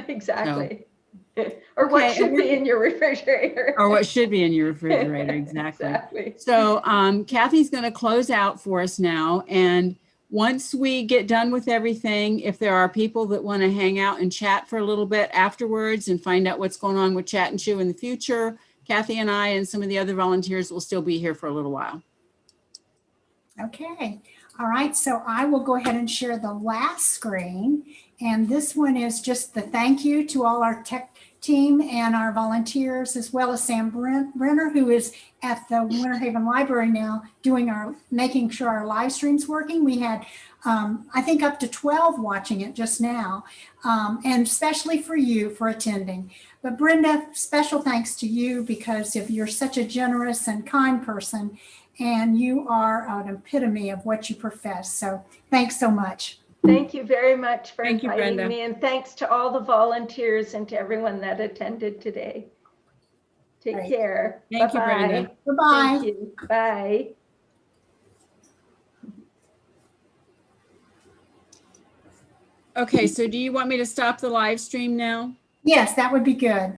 Exactly. Or what Okay, should be in your refrigerator. Or what should be in your refrigerator, exactly. Exactly. So Kathy's going to close out for us now. And once we get done with everything, if there are people that want to hang out and chat for a little bit afterwards and find out what's going on with Chat and Chew in the future, Kathy and I and some of the other volunteers will still be here for a little while. Okay. All right. So I will go ahead and share the last screen. And this one is just the thank you to all our tech team and our volunteers, as well as Sam Brenner, who is at the Winter Haven Library now making sure our live stream's working. We had, I think, up to 12 watching it just now, and especially for you for attending. But Brenda, special thanks to you because you're such a generous and kind person, and you are an epitome of what you profess. So thanks so much. Thank you very much for Thank you, inviting Brenda. me, and thanks to all the volunteers and to everyone that attended today. Take Great. care. Thank you, Bye-bye. Brenda. Goodbye. Thank you. Bye. Okay, so do you want me to stop the live stream now? Yes, that would be good.